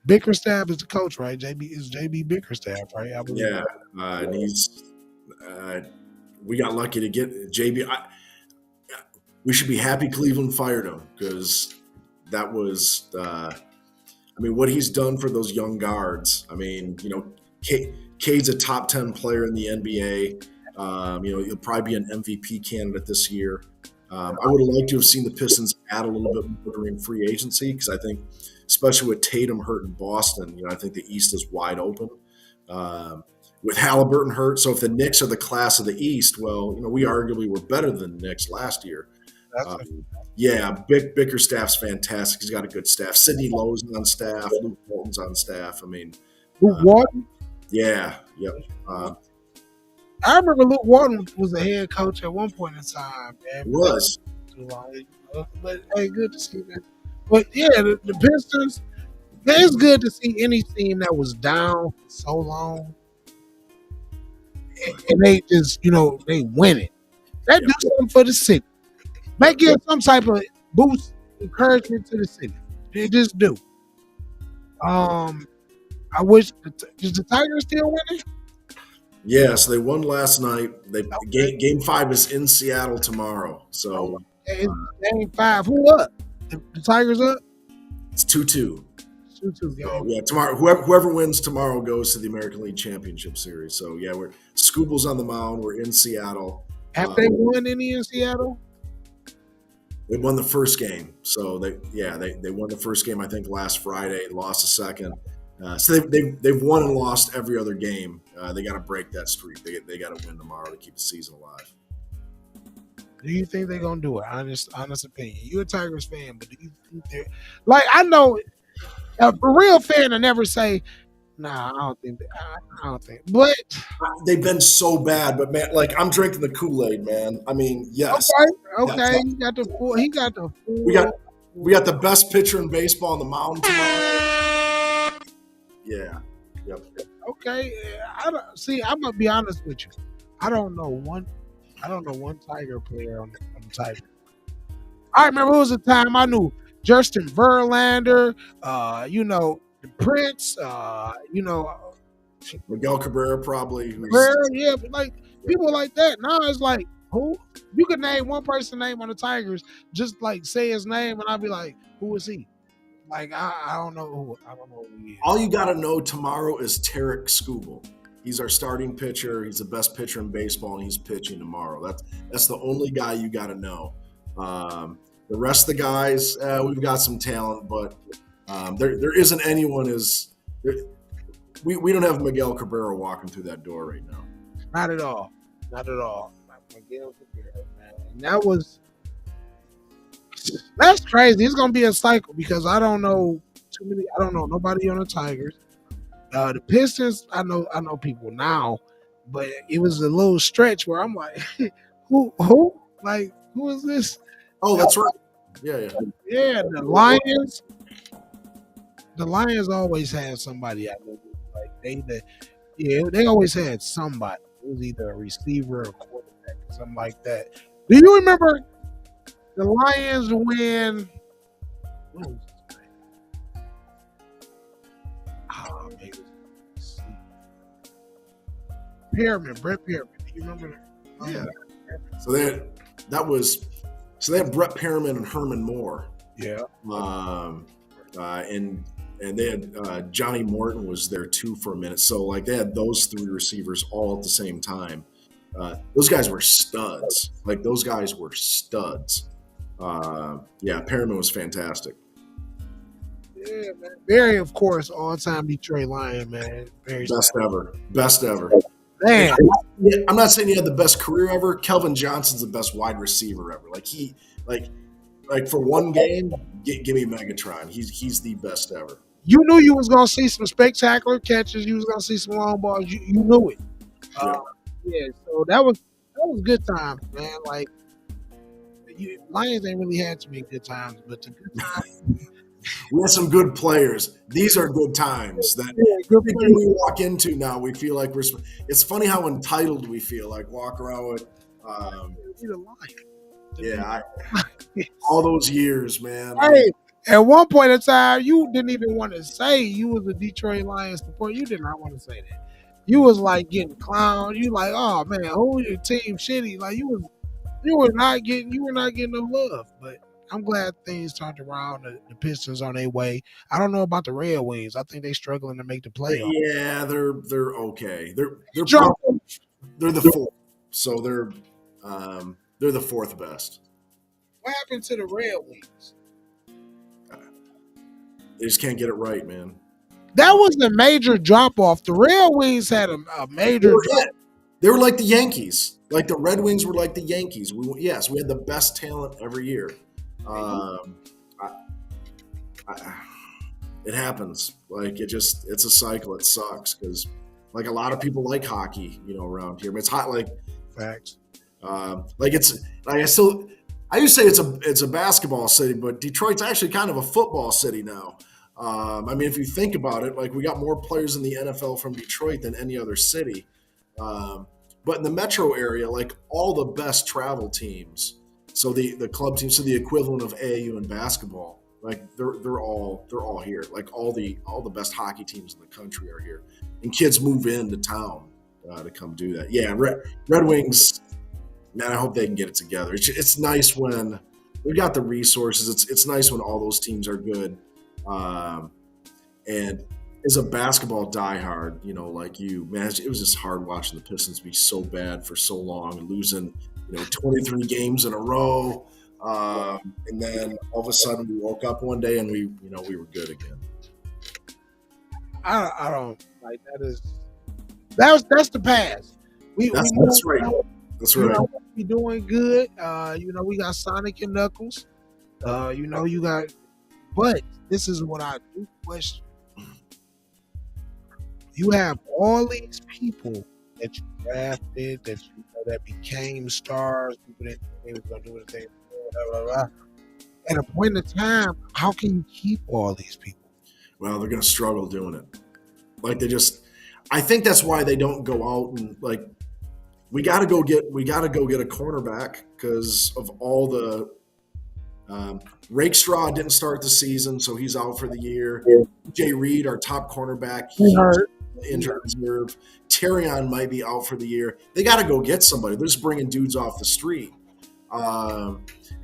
Speaker 1: Bickerstaff is the coach, right? JB Bickerstaff, right? I believe.
Speaker 2: Yeah, and he's. We got lucky to get JB. We should be happy Cleveland fired him because that was. What he's done for those young guards. I mean, Cade's a top 10 player in the NBA. He'll probably be an MVP candidate this year. I would have liked to have seen the Pistons add a little bit more during free agency because I think, especially with Tatum hurt in Boston, I think the East is wide open. With Halliburton hurt, so if the Knicks are the class of the East, well, we arguably were better than the Knicks last year. Bickerstaff's fantastic. He's got a good staff. Sydney Lowe's on staff. Luke Walton's on staff.
Speaker 1: Luke Walton?
Speaker 2: Yeah, yep.
Speaker 1: I remember Luke Walton was a head coach at one point in time, man.
Speaker 2: Was.
Speaker 1: But hey, good to see that. But yeah, the Pistons, it's good to see any team that was down for so long. And they just, they win it. That do something for the city. Might give some type of boost, encouragement to the city. They just do. I wish, is the Tigers still winning?
Speaker 2: Yeah, so they won last night. Game 5 is in Seattle tomorrow. So
Speaker 1: Game 5, who up? The Tigers up?
Speaker 2: It's 2-2.
Speaker 1: 2-2.
Speaker 2: Yeah, tomorrow. Whoever wins tomorrow goes to the American League Championship Series. So yeah, Scooble's on the mound. We're in Seattle.
Speaker 1: Have they won any in Seattle?
Speaker 2: They won the first game. So they won the first game. I think last Friday. Lost the second. So they've won and lost every other game. They got to break that streak. They got to win tomorrow to keep the season alive.
Speaker 1: Do you think they're gonna do it? Honest opinion. You're a Tigers fan, but do you think they're like? I know a real fan will never say, "Nah, I don't think." But
Speaker 2: they've been so bad. But man, like I'm drinking the Kool-Aid, man. I mean, yes.
Speaker 1: Okay.
Speaker 2: Yes.
Speaker 1: He got the full.
Speaker 2: We got the best pitcher in baseball on the mound tomorrow. Yeah. Yep.
Speaker 1: Okay, I don't see. I'm gonna be honest with you. I don't know one. I don't know one Tiger player on the Tigers. I remember it was a time I knew Justin Verlander. The Prince.
Speaker 2: Miguel Cabrera probably, who's
Speaker 1: Cabrera. Yeah, but like people like that. Now it's like who? You could name one person's name on the Tigers. Just like say his name, and I'd be like, who is he? Like I don't know who. I don't know who he is.
Speaker 2: all you got to know tomorrow is Tarek Skubal. He's our starting pitcher. He's the best pitcher in baseball, and he's pitching tomorrow. That's the only guy you got to know. The rest of the guys, we've got some talent, but there isn't anyone as we don't have Miguel Cabrera walking through that door right now.
Speaker 1: Not at all. Not at all. Miguel Cabrera, man. And that's crazy. It's gonna be a cycle because I don't know too many. I don't know nobody on the Tigers. The Pistons, I know people now, but it was a little stretch where I'm like, who? Like, who is this?
Speaker 2: Oh, that's right. Yeah.
Speaker 1: Yeah, the Lions. The Lions always had somebody. I know, like they always had somebody. It was either a receiver or quarterback or something like that. Do you remember the Lions win? What was his name? Oh, maybe Brett Pyramid. Do you remember that?
Speaker 2: Yeah. So they had Brett Perriman and Herman Moore.
Speaker 1: Yeah.
Speaker 2: And they had Johnny Morton was there too for a minute. So like they had those three receivers all at the same time. Those guys were studs. Like those guys were studs. Perriman was fantastic.
Speaker 1: Yeah, man. Barry, of course, all-time Detroit Lion, man. Barry's
Speaker 2: Best ever.
Speaker 1: Man.
Speaker 2: I'm not saying he had the best career ever. Kelvin Johnson's the best wide receiver ever. Like for one game, give me Megatron. He's the best ever.
Speaker 1: You knew you was gonna see some spectacular catches. You was gonna see some long balls. You knew it. So that was good times, man. Like Lions ain't really had too many good times, but the good times.
Speaker 2: We had some good players. These are good times that we walk into now. We feel like it's funny how entitled we feel. Like walk around with. All those years, man.
Speaker 1: Hey, at one point in time, you didn't even want to say you was a Detroit Lions supporter. You did not want to say that. You was like getting clowned. You like, oh man, who your team shitty? Like you were not getting no love. But I'm glad things turned around. The Pistons on their way. I don't know about the Red Wings. I think they're struggling to make the playoffs.
Speaker 2: Yeah, they're okay. They're the fourth, so they're the fourth best.
Speaker 1: What happened to the Red Wings?
Speaker 2: They just can't get it right, man.
Speaker 1: That was a major drop off. The Red Wings had a major drop.
Speaker 2: They were like the Yankees. Like the Red Wings were like the Yankees. We had the best talent every year. It happens. Like it's a cycle. It sucks because like a lot of people like hockey, around here. But it's hot. Like
Speaker 1: facts.
Speaker 2: I used to say it's a basketball city, but Detroit's actually kind of a football city now. If you think about it, like we got more players in the NFL from Detroit than any other city. But in the metro area, like all the best travel teams, so the club teams, so the equivalent of AAU in basketball, like they're all here. Like all the best hockey teams in the country are here, and kids move into town to come do that. Yeah, Red Wings. Man, I hope they can get it together. It's nice when we got the resources. It's nice when all those teams are good. And as a basketball diehard, like you, man, it was just hard watching the Pistons be so bad for so long and losing, 23 games in a row. And then all of a sudden we woke up one day and we were good again.
Speaker 1: I don't like that's the past.
Speaker 2: That's right. That's right.
Speaker 1: We doing good. We got Sonic and Knuckles. You got, but this is what I do question. You have all these people that you drafted, that became stars, people that they were gonna do anything, blah, blah, blah. At a point in time, how can you keep all these people?
Speaker 2: Well, they're gonna struggle doing it. Like I think that's why they don't go out and like we got to go get a cornerback because of all the Rakestraw didn't start the season, so he's out for the year. Jay Reed, our top cornerback, he's injured reserve. Terrion might be out for the year. They got to go get somebody. They're just bringing dudes off the street. And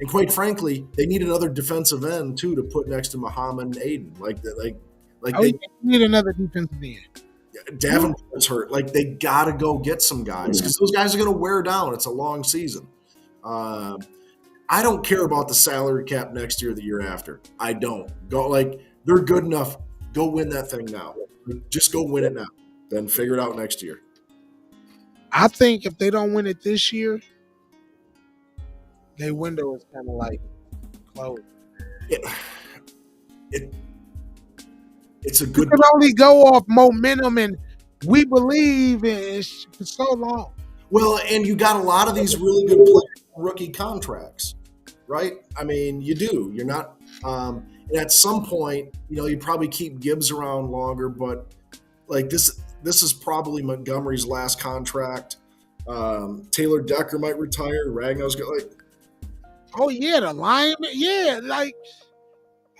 Speaker 2: quite frankly, they need another defensive end too to put next to Muhammad and Aiden.
Speaker 1: They need another defensive end.
Speaker 2: Davenport's hurt. Like they got to go get some guys because those guys are going to wear down. It's a long season. I don't care about the salary cap next year or the year after. I don't. They're good enough. Go win that thing now. Just go win it now. Then figure it out next year.
Speaker 1: I think if they don't win it this year, their window is kind of like closed.
Speaker 2: It's a good.
Speaker 1: You can only go off momentum, and we believe in for so long.
Speaker 2: Well, and you got a lot of these really good players on rookie contracts, right? I mean, you do. You're not. And at some point, you probably keep Gibbs around longer, but like this is probably Montgomery's last contract. Taylor Decker might retire. Ragnar's got
Speaker 1: oh yeah, the lineman. Yeah, like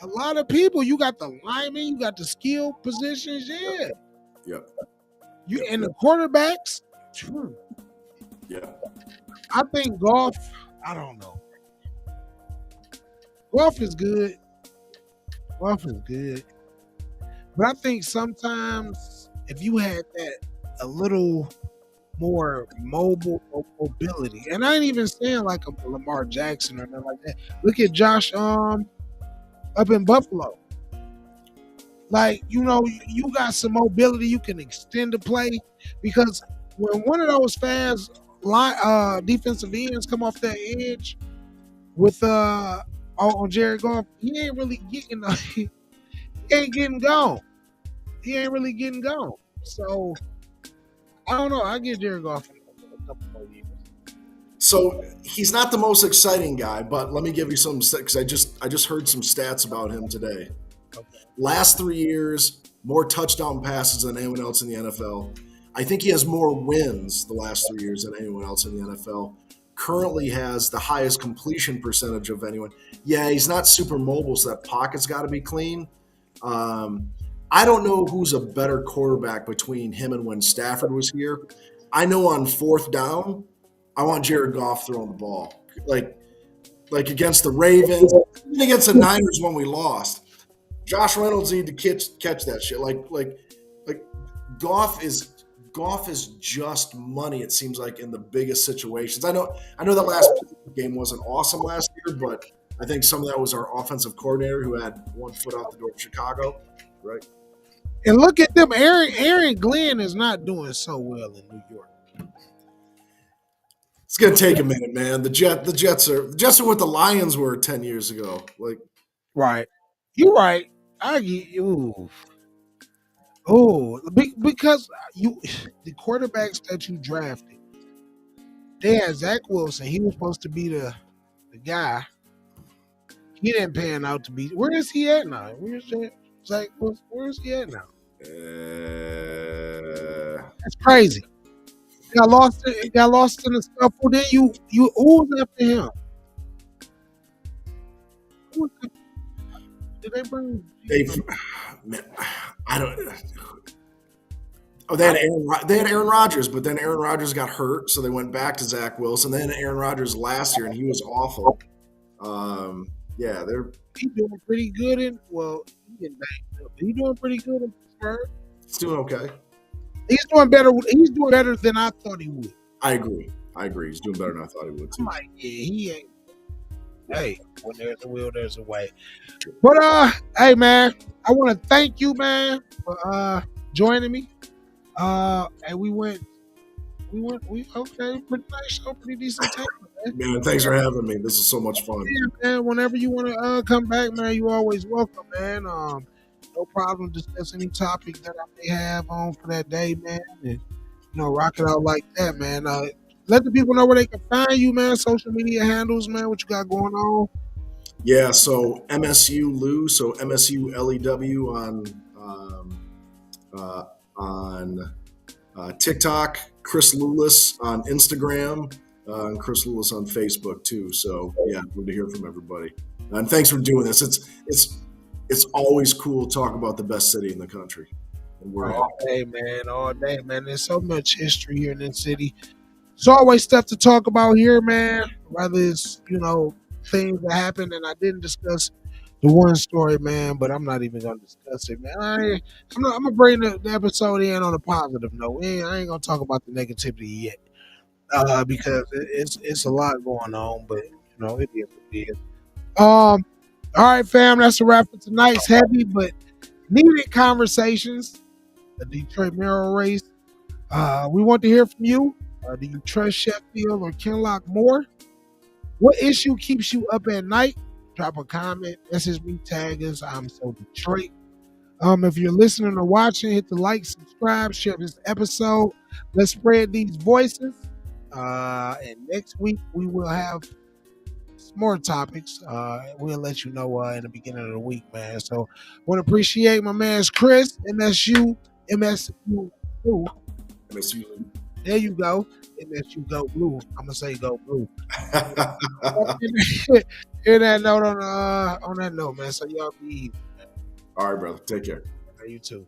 Speaker 1: a lot of people. You got the lineman. You got the skill positions. Yeah.
Speaker 2: Yep.
Speaker 1: You and the quarterbacks.
Speaker 2: Yeah.
Speaker 1: I think golf. I don't know. Golf is good. Golf is good. But I think sometimes if you had that a little more mobility, and I ain't even saying like a Lamar Jackson or nothing like that. Look at Josh up in Buffalo. Like, you got some mobility, you can extend the play because when one of those fast defensive ends come off that edge with on Jared Goff, he ain't really getting he ain't getting gone. He ain't really getting gone. So I don't know. I get Jared Goff in a couple more years.
Speaker 2: So he's not the most exciting guy, but let me give you some because I just heard some stats about him today.
Speaker 1: Okay.
Speaker 2: Last 3 years, more touchdown passes than anyone else in the NFL. I think he has more wins the last 3 years than anyone else in the NFL. Currently has the highest completion percentage of anyone. Yeah, he's not super mobile, so that pocket's got to be clean. I don't know who's a better quarterback between him and when Stafford was here. I know on fourth down, I want Jared Goff throwing the ball. Like against the Ravens, even against the Niners when we lost. Josh Reynolds need to catch that shit. Like Goff is just money, it seems like, in the biggest situations. I know that last game wasn't awesome last year, but I think some of that was our offensive coordinator who had one foot out the door of Chicago, right?
Speaker 1: And look at them. Aaron Glenn is not doing so well in New York.
Speaker 2: It's gonna take a minute, man. The Jets are what the Lions were 10 years ago. Like,
Speaker 1: right. You're right. I get you. Oh, because the quarterbacks that you drafted, they had Zach Wilson. He was supposed to be the guy. He didn't pan out to be. Where is he at now? Where's Zach? Where is he at now? That's crazy. Got lost in the scuffle. Then you who was after him? Did they bring?
Speaker 2: I don't. Oh, they had Aaron Rodgers, but then Aaron Rodgers got hurt, so they went back to Zach Wilson. Then Aaron Rodgers last year, and he was awful. Yeah,
Speaker 1: He's doing pretty good He's doing pretty good in Pittsburgh.
Speaker 2: He's doing okay.
Speaker 1: He's doing better. He's doing better than I thought he would.
Speaker 2: I agree. He's doing better than I thought he would too.
Speaker 1: I'm like, yeah, he ain't. Hey, when there's a will, there's a way. But hey, man, I want to thank you, man, for joining me. And we okay, pretty nice show, pretty decent time, man.
Speaker 2: Man, thanks for having me. This is so much fun.
Speaker 1: Yeah, man. Whenever you want to come back, man, you always welcome, man. No problem. Discuss any topic that I may have on for that day, man. And rock it out like that, man. Let the people know where they can find you, man. Social media handles, man. What you got going on?
Speaker 2: Yeah, so MSU Lew, so MSU LEW on on TikTok, Chris Lulis on Instagram, and Chris Lulis on Facebook too. So yeah, good to hear from everybody. And thanks for doing this. It's always cool to talk about the best city in the country. And we're
Speaker 1: All day, man. All day, man. There's so much history here in this city. There's always stuff to talk about here, man. Whether it's, things that happened and I didn't discuss the one story, man, but I'm not even gonna discuss it, man. I'm gonna bring the episode in on a positive note. I ain't gonna talk about the negativity yet, because it's a lot going on, but it is what it is. All right, fam, that's a wrap for tonight's heavy but needed conversations. The Detroit Mayoral race. We want to hear from you. Do you trust Sheffield or Kinlock more? What issue keeps you up at night? Drop a comment, message me, tag us. I'm so Detroit. If you're listening or watching, hit the like, subscribe, share this episode. Let's spread these voices. And next week we will have some more topics. We'll let you know in the beginning of the week, man. So want to appreciate my man's Chris, MSU.
Speaker 2: MSU.
Speaker 1: There you go. MSU go blue. I'm gonna say go blue. Hear that note on that note, man. So y'all be easy.
Speaker 2: All right, brother. Take care.
Speaker 1: You too.